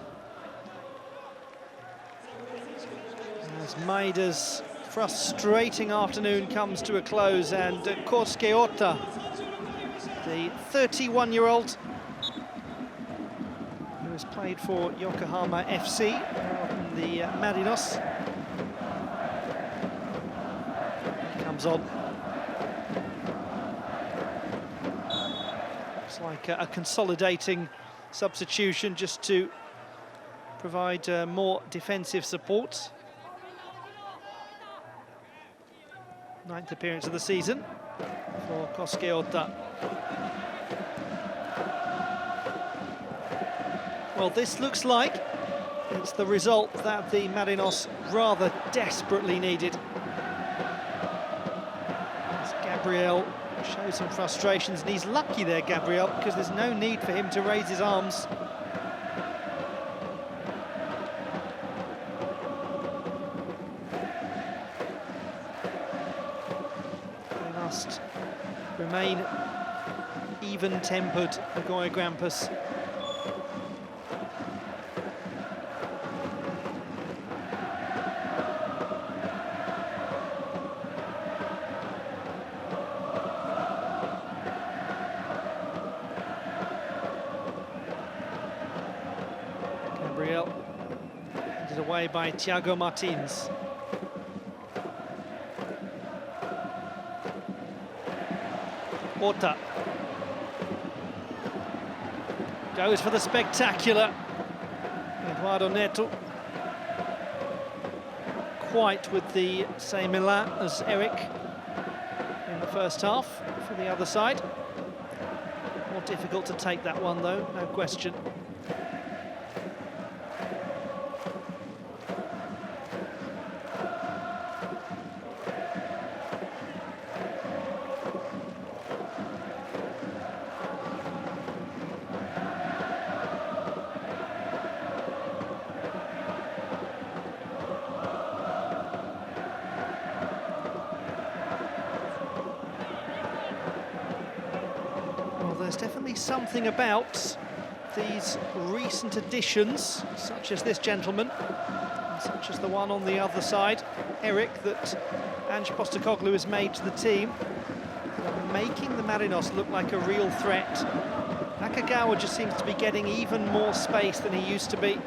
as Maida's frustrating afternoon comes to a close, and Kosuke Ota, the 31-year-old who has played for Yokohama FC in the Marinos, comes on. Looks like a consolidating substitution just to provide more defensive support. 9th appearance of the season for Kosuke Ota. Well, this looks like it's the result that the Marinos rather desperately needed. As Gabriel shows some frustrations, and he's lucky there, Gabriel, because there's no need for him to raise his arms. They must remain even-tempered, Nagoya Grampus. Handed away by Thiago Martins. Ota goes for the spectacular. Eduardo Neto, quite with the same elan as Eric in the first half for the other side. More difficult to take that one though, no question. There's definitely something about these recent additions, such as this gentleman, and such as the one on the other side, Eric, that Ange Postecoglou has made to the team, making the Marinos look like a real threat. Nakagawa just seems to be getting even more space than he used to be.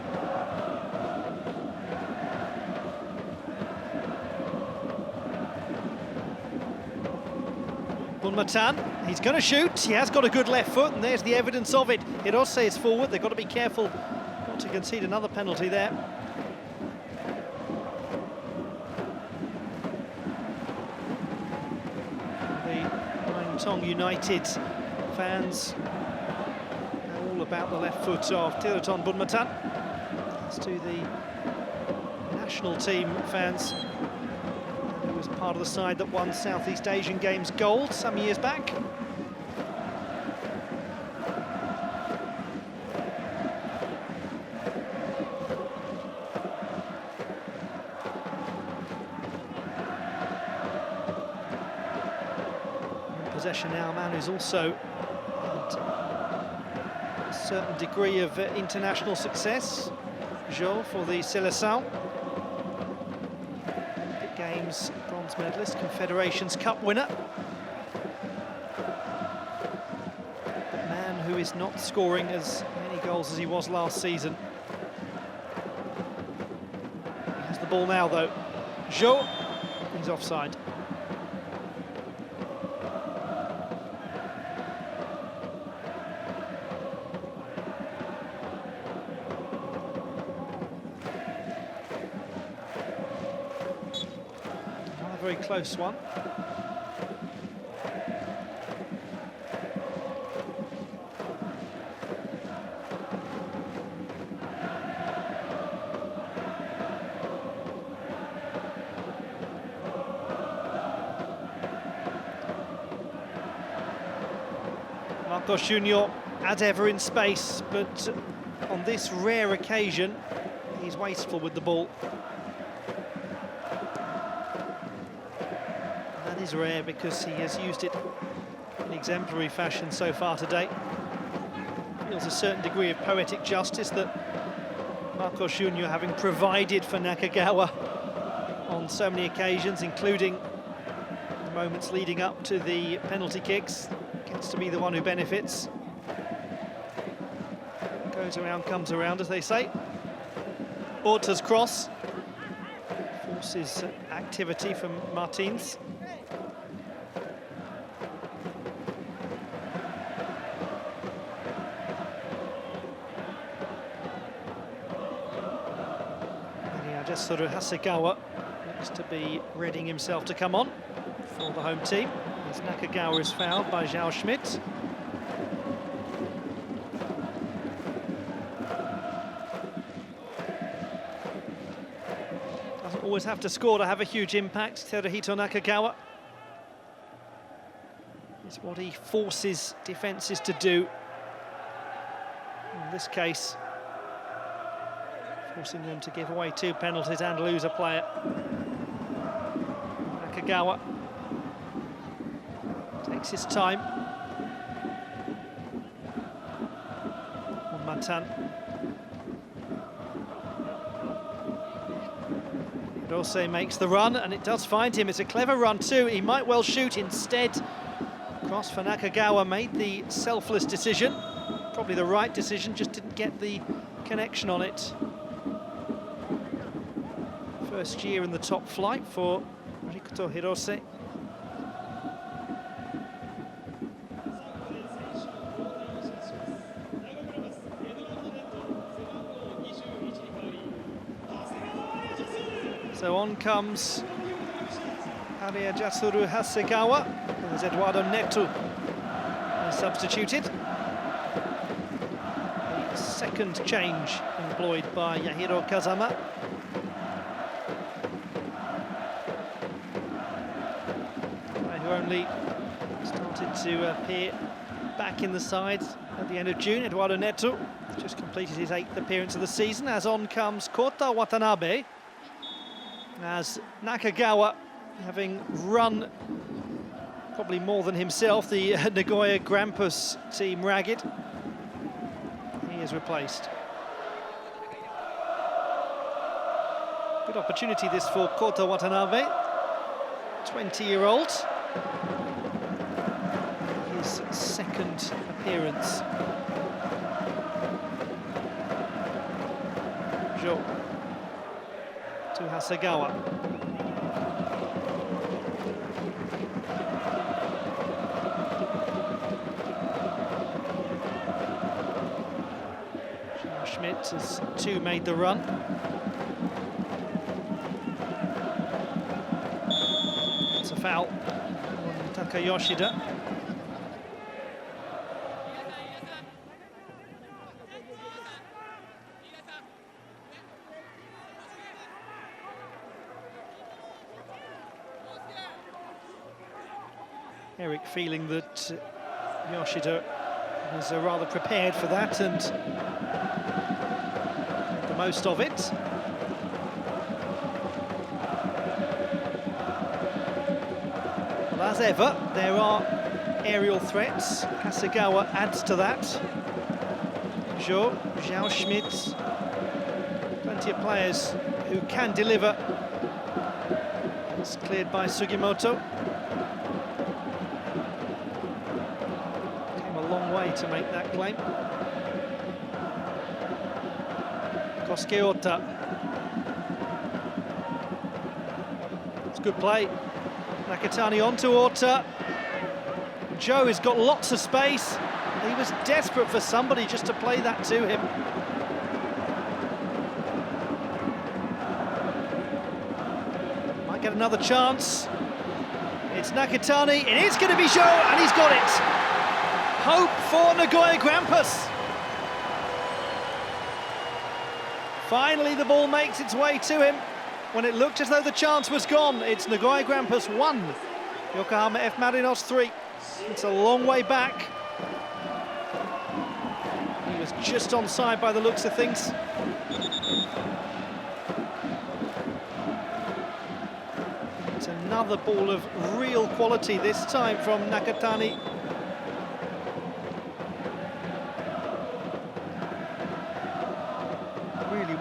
Bunmatan, he's going to shoot, he has got a good left foot, and there's the evidence of it. Hirose is forward, they've got to be careful not to concede another penalty there. The Tong United fans know all about the left foot of Teruton Bunmatan. As to the national team fans, who was part of the side that won Southeast Asian Games gold some years back. Possession now, a man who's also had a certain degree of international success. Jo for the Seleção. Olympic Games bronze medalist, Confederations Cup winner. A man who is not scoring as many goals as he was last season. He has the ball now though. Jo, he's offside. Very close one. Marcos Junior, as ever, in space, but on this rare occasion, he's wasteful with the ball. Is rare because he has used it in exemplary fashion so far today. Feels a certain degree of poetic justice that Marcos Junior, having provided for Nakagawa on so many occasions, including the moments leading up to the penalty kicks, gets to be the one who benefits. Goes around, comes around, as they say. Orta's cross forces activity from Martins. Yasuda Hasegawa looks to be readying himself to come on for the home team, as Nakagawa is fouled by Zhao Schmidt. Doesn't always have to score to have a huge impact. Teruhito Nakagawa. It's what he forces defences to do. In this case, forcing them to give away 2 penalties and lose a player. Nakagawa takes his time. Bunmatan. Hirose makes the run, and it does find him. It's a clever run too. He might well shoot instead. Cross for Nakagawa, made the selfless decision. Probably the right decision, just didn't get the connection on it. First year in the top flight for Rikuto Hirose. So on comes Nagoya Grampus Hasegawa. There's Eduardo Neto substituted. The second change employed by Yahiro Kazama. Who only started to appear back in the side at the end of June. Eduardo Neto just completed his 8th appearance of the season, as on comes Kota Watanabe, as Nakagawa, having run probably more than himself the Nagoya Grampus team ragged, he is replaced. Good opportunity this for Kota Watanabe, 20-year-old. His second appearance. Jo to Hasegawa. Schmidt has two made the run. It's a foul on Taka Yoshida. Eric feeling that Yoshida was rather prepared for that and made the most of it. Well, as ever, there are aerial threats. Hasegawa adds to that. Zhao Schmidt, plenty of players who can deliver. It's cleared by Sugimoto. To make that claim. Kosuke. It's good play. Nakatani onto Ota. Joe has got lots of space. He was desperate for somebody just to play that to him. Might get another chance. It's Nakatani. It is going to be Joe, and he's got it. Hope for Nagoya Grampus. Finally, the ball makes its way to him when it looked as though the chance was gone. It's Nagoya Grampus 1, Yokohama F Marinos 3. It's a long way back. He was just onside by the looks of things. It's another ball of real quality, this time from Nakatani.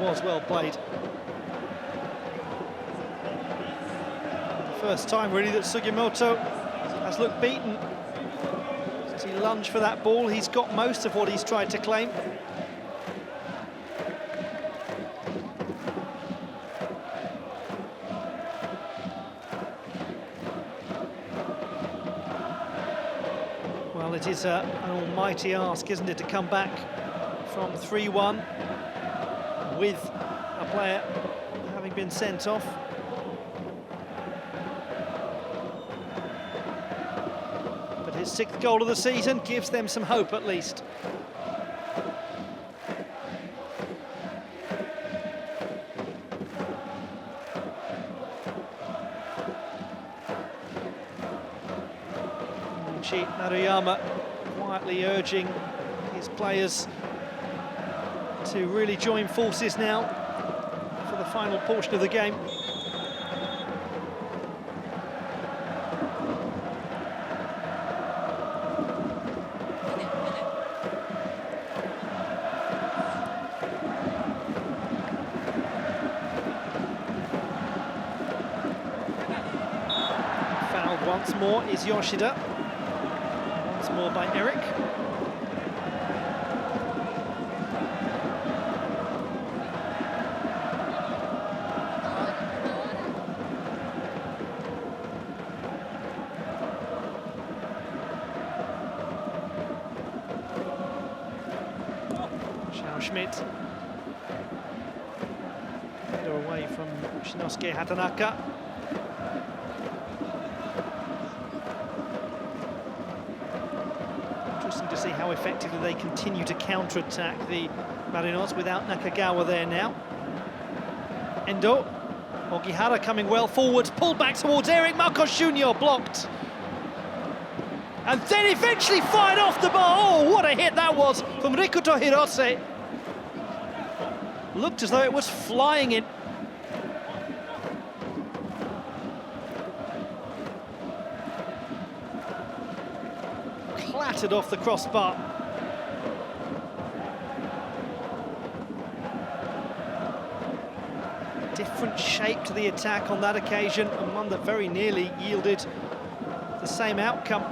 Was well played. The first time really that Sugimoto has looked beaten. As he lunged for that ball, he's got most of what he's tried to claim. Well, it is an almighty ask, isn't it, to come back from 3-1 with a player having been sent off. But his 6th goal of the season gives them some hope at least. Michi Maruyama quietly urging his players to really join forces now for the final portion of the game. Fouled once more is Yoshida. Once more by Eric. Schmidt. Header away from Shinosuke Hatanaka. Interesting to see how effectively they continue to counter-attack the Marinos without Nakagawa there now. Endo. Ogihara coming well forwards, pulled back towards Eric. Marcos Jr. blocked. And then eventually fired off the bar. Oh, what a hit that was from Rikuto Hirose. Looked as though it was flying in. Clattered off the crossbar. Different shape to the attack on that occasion, and one that very nearly yielded the same outcome.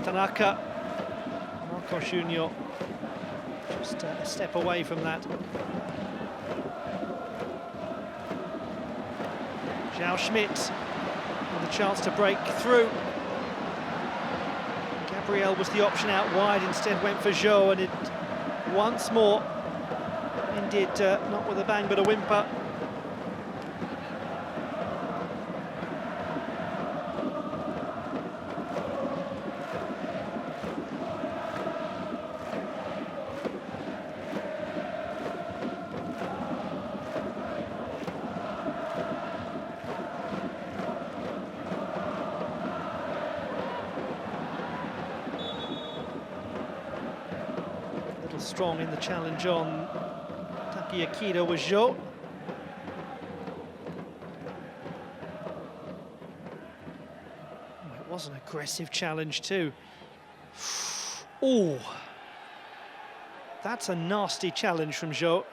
Tanaka, Marco Jr. just a step away from that. Zhao Schmidt with a chance to break through. Gabriel was the option out wide, instead went for Zhou, and it once more ended not with a bang but a whimper. Strong in the challenge on Takiakita was Zhou. Oh, it was an aggressive challenge too. Oh, that's a nasty challenge from Zhou.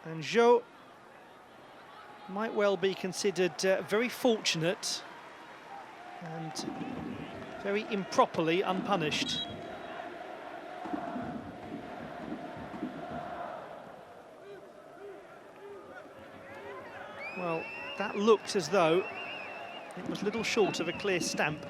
And Zhou might well be considered very fortunate and very improperly unpunished. Well, that looked as though it was little short of a clear stamp.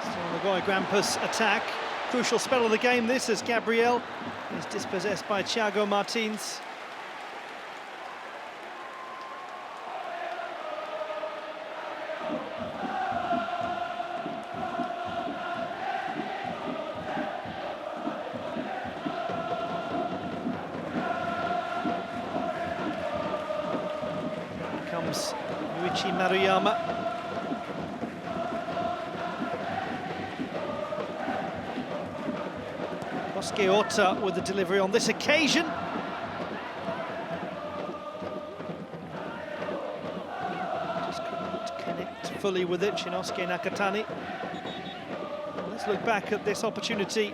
Still Nagoya Grampus attack. Crucial spell of the game this, as Gabriel is dispossessed by Thiago Martins. Here comes Yuichi Maruyama. Ota with the delivery on this occasion. Just couldn't connect fully with it, Shinosuke Nakatani. Let's look back at this opportunity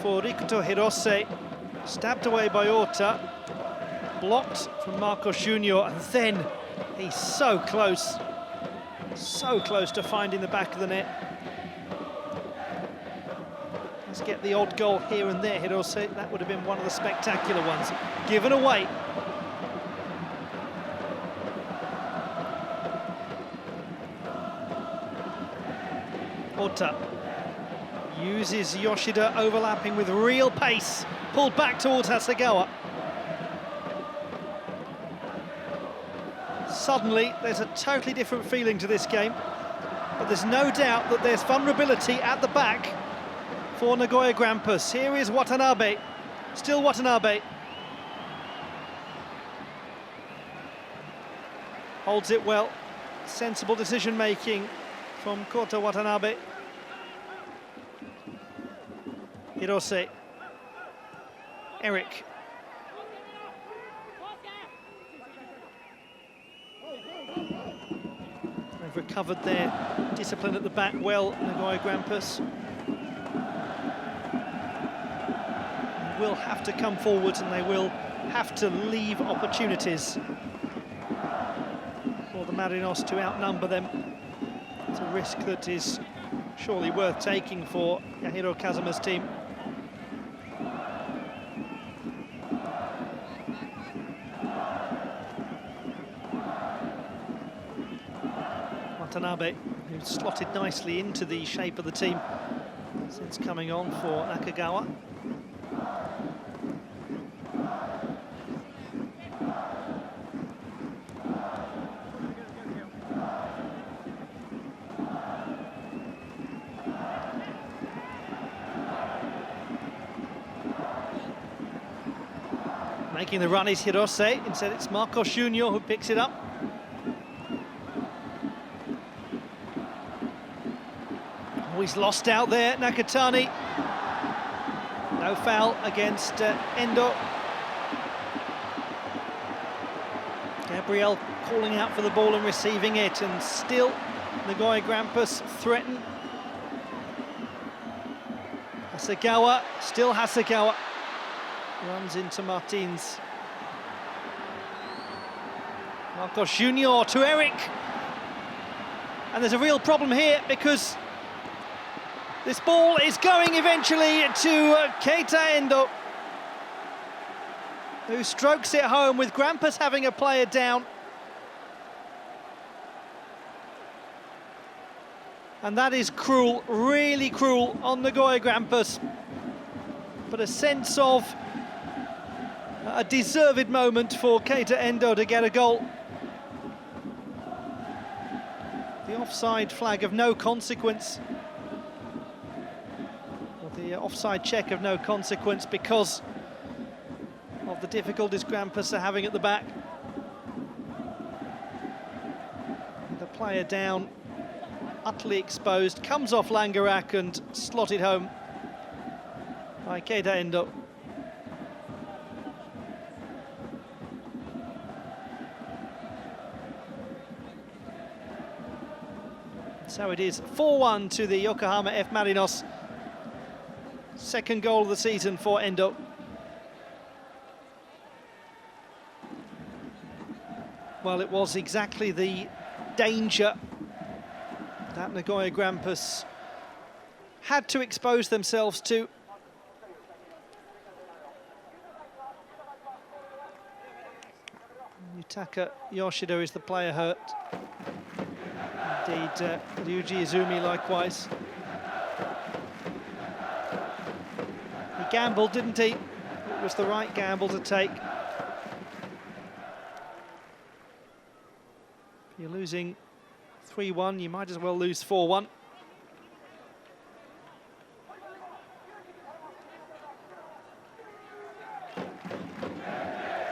for Rikuto Hirose. Stabbed away by Ota, blocked from Marcos Junior, and then he's so close to finding the back of the net. Let's get the odd goal here and there, Hirose. That would have been one of the spectacular ones. Given away. Ota uses Yoshida overlapping with real pace. Pulled back towards Hasegawa. Suddenly, there's a totally different feeling to this game. But there's no doubt that there's vulnerability at the back for Nagoya Grampus. Here is Watanabe, still Watanabe. Holds it well, sensible decision-making from Kota Watanabe. Hirose, Eric. They've recovered their discipline at the back well, Nagoya Grampus. Will have to come forwards, and they will have to leave opportunities for the Marinos to outnumber them. It's a risk that is surely worth taking for Yahiro Kazuma's team. Watanabe, who's slotted nicely into the shape of the team since coming on for Nakagawa. Making the run is Hirose. Instead it's Marcos Junior who picks it up. Oh, he's lost out there, Nakatani. No foul against Endo. Gabriel calling out for the ball and receiving it, and still Nagoya Grampus threaten. Hasegawa, still Hasegawa. Runs into Martins. Marcos Junior to Eric. And there's a real problem here because This ball is going eventually to Keita Endo, who strokes it home with Grampus having a player down. And that is cruel, really cruel on Nagoya Grampus. But a sense of a deserved moment for Keita Endo to get a goal. The offside flag of no consequence. Or the offside check of no consequence because of the difficulties Grampus are having at the back. The player down, utterly exposed, comes off Langerak and slotted home by Keita Endo. So it is 4-1 to the Yokohama F Marinos. Second goal of the season for Endo. Well, it was exactly the danger that Nagoya Grampus had to expose themselves to. Yutaka Yoshida is the player hurt. Indeed, Ryuji Izumi likewise. He gambled, didn't he? It was the right gamble to take. If you're losing 3-1, you might as well lose 4-1.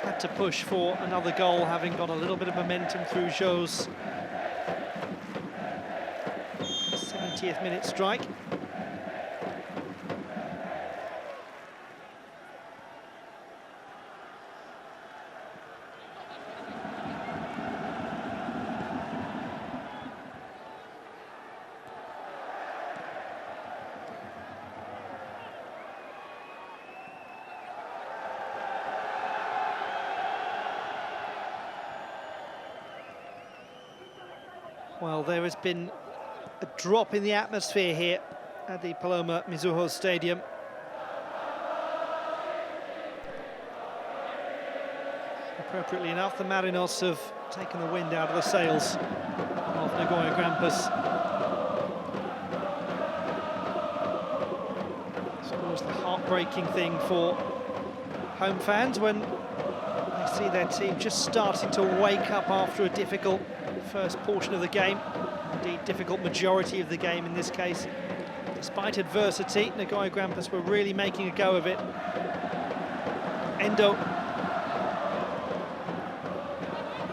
Had to push for another goal, having got a little bit of momentum through Zhou's 70th minute strike. Well, there has been a drop in the atmosphere here at the Paloma Mizuho Stadium. Appropriately enough, the Marinos have taken the wind out of the sails of Nagoya Grampus. It's of course the heartbreaking thing for home fans when they see their team just starting to wake up after a difficult first portion of the game, indeed difficult majority of the game in this case. Despite adversity, Nagoya Grampus were really making a go of it. Endo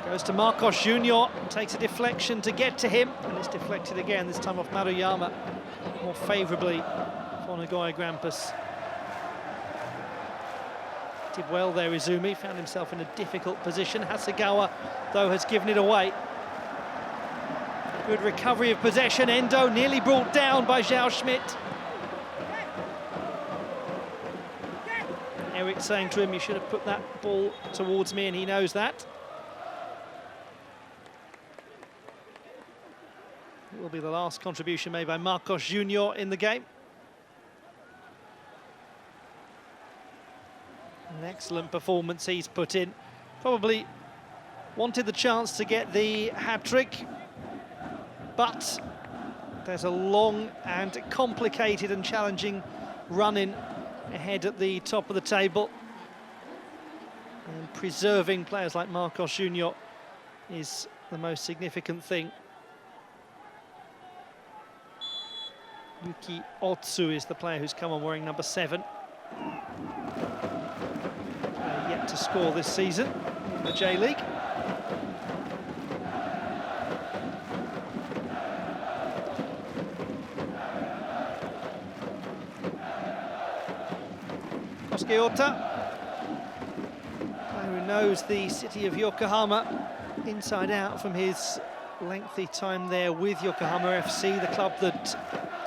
goes to Marcos Junior, takes a deflection to get to him, and it's deflected again, this time off Maruyama, more favourably for Nagoya Grampus. Did well there, Izumi, found himself in a difficult position. Hasegawa, though, has given it away. Good recovery of possession. Endo nearly brought down by Zhao Schmidt. Eric saying to him, you should have put that ball towards me, and he knows that. It will be the last contribution made by Marcos Junior in the game. An excellent performance he's put in. Probably wanted the chance to get the hat-trick, but there's a long and complicated and challenging run-in ahead at the top of the table. And preserving players like Marcos Junior is the most significant thing. Yuki Otsu is the player who's come on wearing number 7. Yet to score this season in the J-League. Kosuke who knows the city of Yokohama inside out from his lengthy time there with Yokohama FC, the club that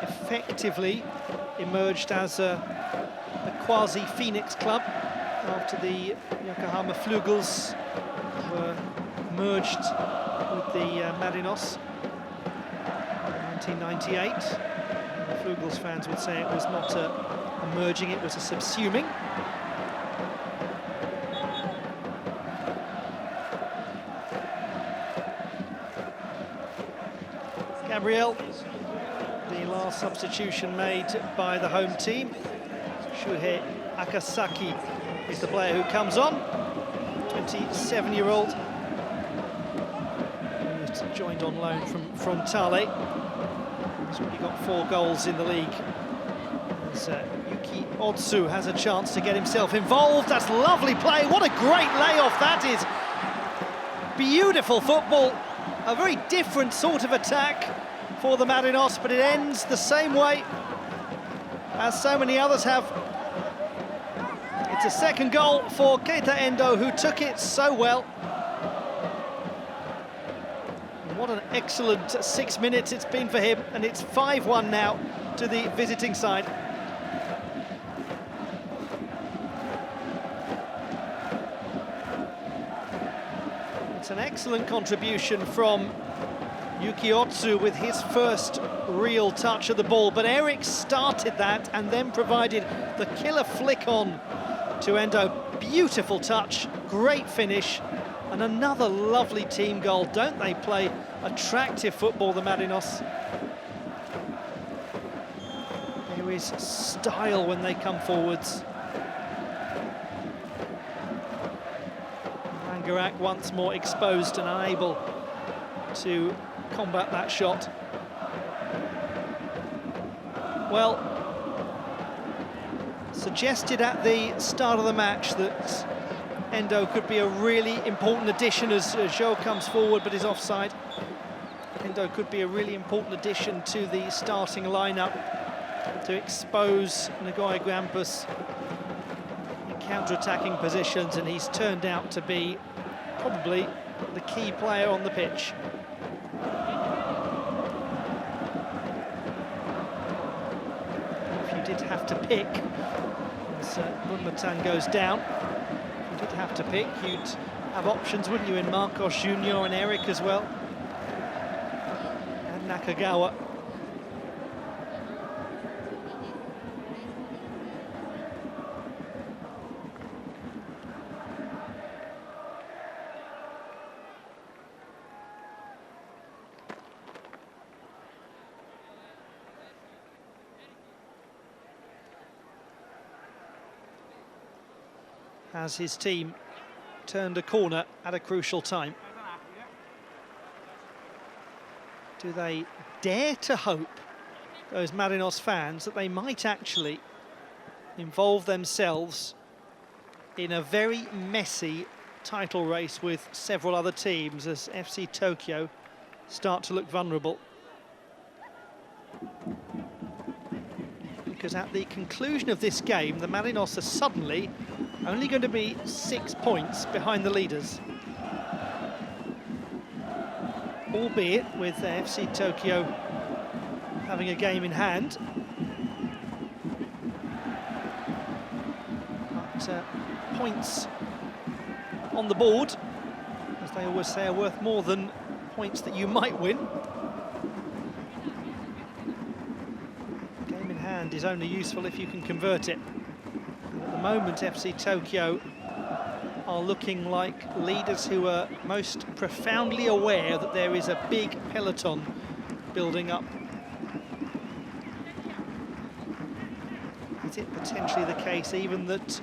effectively emerged as a quasi-Phoenix club after the Yokohama Flugels were merged with the Marinos in 1998. Flugels fans would say it was not a merging, it was a subsuming. Gabriel, the last substitution made by the home team. Shuhei Akasaki is the player who comes on, 27-year-old. He was joined on loan from Frontale. He's already got 4 goals in the league. As Yuki Otsu has a chance to get himself involved. That's lovely play. What a great layoff that is. Beautiful football. A very different sort of attack for the Marinos, but it ends the same way as so many others have. It's a second goal for Keita Endo, who took it so well. What an excellent 6 minutes it's been for him, and it's 5-1 now to the visiting side. It's an excellent contribution from Yuki Otsu with his first real touch of the ball, but Eric started that and then provided the killer flick on to Endo. Beautiful touch, great finish, and another lovely team goal. Don't they play attractive football, the Marinos? There is style when they come forwards. Garak once more exposed and unable to combat that shot. Well, suggested at the start of the match that Endo could be a really important addition as Zhou comes forward but is offside. Endo could be a really important addition to the starting lineup to expose Nagoya Grampus in counter-attacking positions, and he's turned out to be probably the key player on the pitch. If you did have to pick, as Bunmatan goes down, if you did have to pick, you'd have options, wouldn't you, in Marcos Junior and Eric as well, and Nakagawa. Has his team turned a corner at a crucial time? Do they dare to hope, those Marinos fans, that they might actually involve themselves in a very messy title race with several other teams as FC Tokyo start to look vulnerable? Because at the conclusion of this game, the Marinos are suddenly only going to be 6 points behind the leaders. Albeit with FC Tokyo having a game in hand. But points on the board, as they always say, are worth more than points that you might win. Game in hand is only useful if you can convert it. At the moment, FC Tokyo are looking like leaders who are most profoundly aware that there is a big peloton building up. Is it potentially the case even that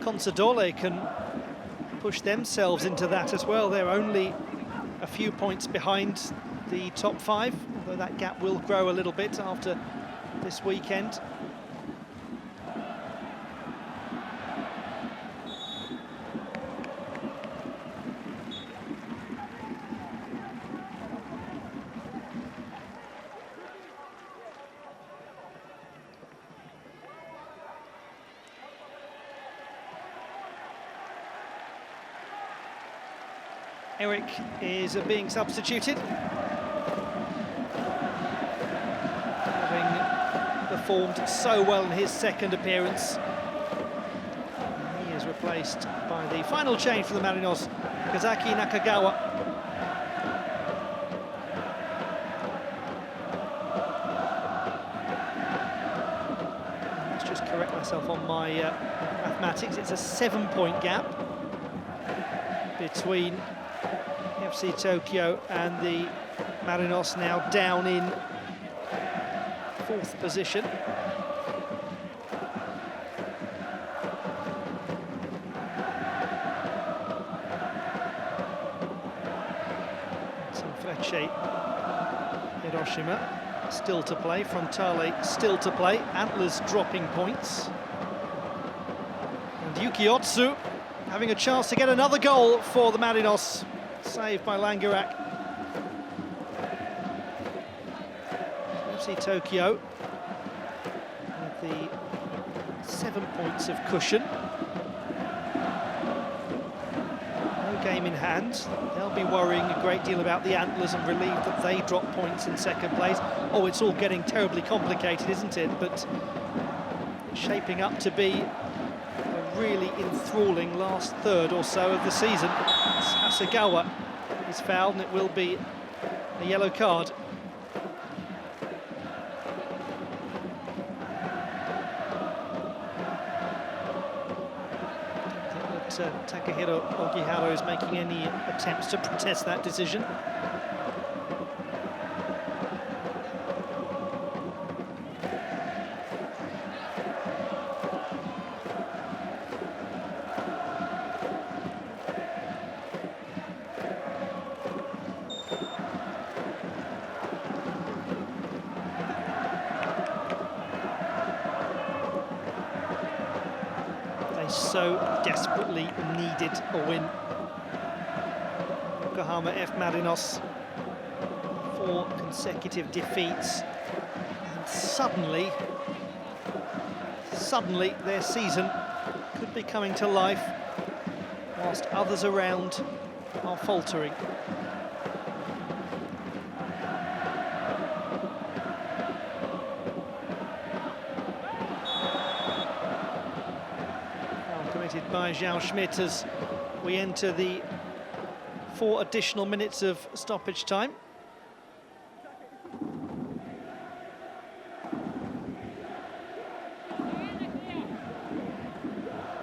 Consadole can push themselves into that as well? They're only a few points behind the top 5, although that gap will grow a little bit after this weekend. Eric is being substituted, having performed so well in his second appearance. He is replaced by the final change for the Marinos, Kazaki Nakagawa. myself on my mathematics. It's a 7-point gap between FC Tokyo and the Marinos, now down in 4th position. Sanfrecce Hiroshima still to play, Frontale still to play, Antlers dropping points. And Yuki Otsu having a chance to get another goal for the Marinos, saved by Langerak. FC Tokyo with the 7 points of cushion. No game in hand. They'll be worrying a great deal about the Antlers and relieved that they drop points in 2nd place. Oh, it's all getting terribly complicated, isn't it? But it's shaping up to be a really enthralling last third or so of the season. Hasegawa is fouled and it will be a yellow card. Takahiro Ogihara is making any attempts to protest that decision. So desperately needed a win. Yokohama F Marinos, 4 consecutive defeats, and suddenly their season could be coming to life whilst others around are faltering. By Zhao Schmidt as we enter the 4 additional minutes of stoppage time.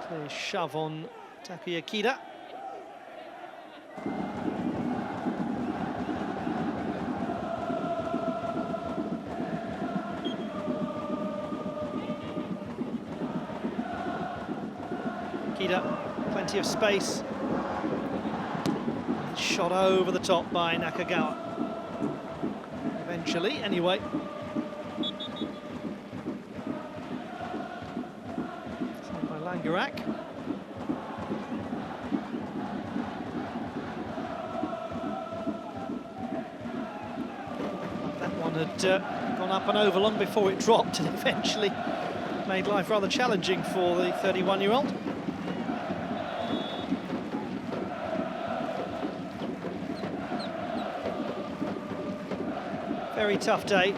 Clear shove on Takuya Kida. Plenty of space. Shot over the top by Nakagawa. Eventually, anyway. Sent by Langerak. That one had gone up and over long before it dropped and eventually made life rather challenging for the 31-year-old. Very tough day.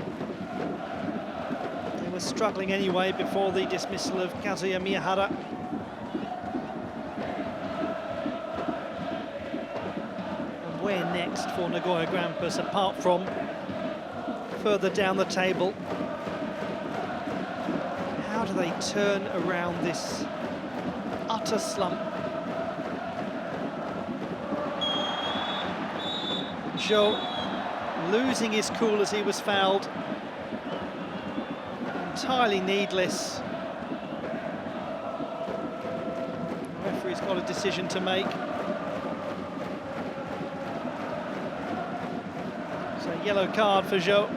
They were struggling anyway before the dismissal of Kazuya Miyahara. And where next for Nagoya Grampus, apart from further down the table? How do they turn around this utter slump? Joe losing his cool as he was fouled. Entirely needless. The referee's got a decision to make. So yellow card for Zhou.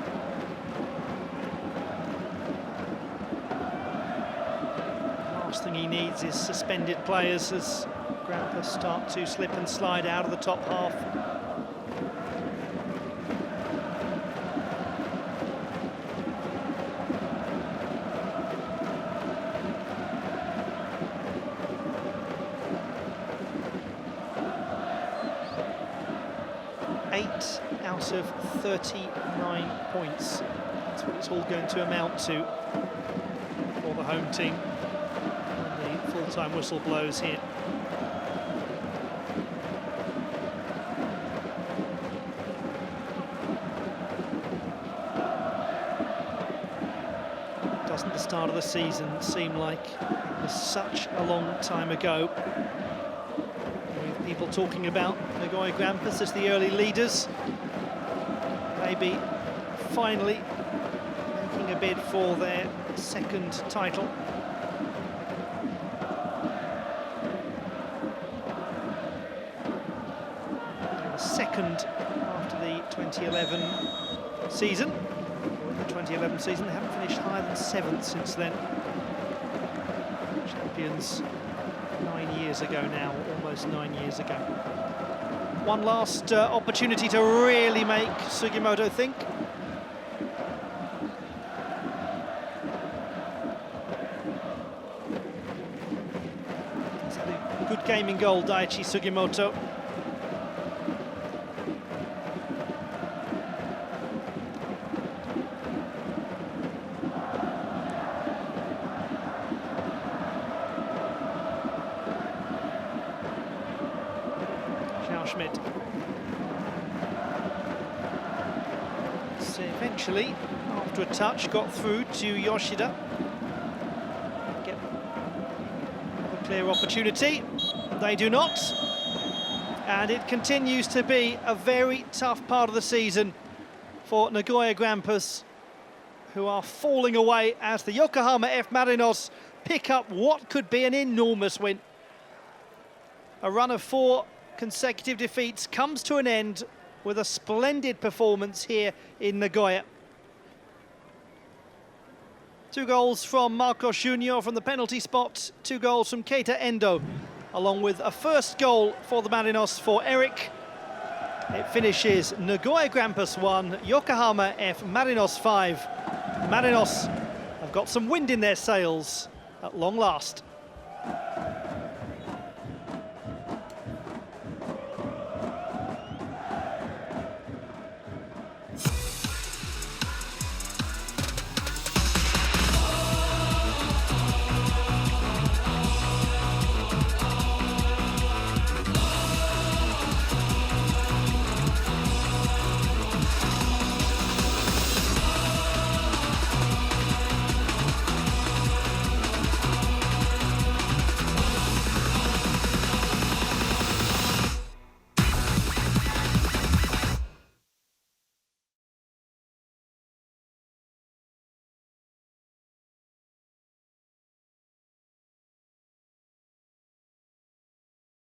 Last thing he needs is suspended players as Grampus start to slip and slide out of the top half. Out of 39 points. That's what it's all going to amount to for the home team. And the full-time whistle blows here. Doesn't the start of the season seemed like it was such a long time ago. With people talking about Nagoya Grampus as the early leaders, maybe finally making a bid for their second title. Second after the 2011 season. The 2011 season, they haven't finished higher than 7th since then. Champions 9 years ago now, almost 9 years ago. One last opportunity to really make Sugimoto think. He's had a good game in goal, Daichi Sugimoto. So eventually, after a touch, got through to Yoshida. Get a clear opportunity. They do not. And it continues to be a very tough part of the season for Nagoya Grampus, who are falling away as the Yokohama F Marinos pick up what could be an enormous win. A run of 4 consecutive defeats comes to an end with a splendid performance here in Nagoya. 2 goals from Marcos Junior from the penalty spot, 2 goals from Keita Endo, along with a first goal for the Marinos for Eric. It finishes Nagoya Grampus 1, Yokohama F Marinos 5. Marinos have got some wind in their sails at long last.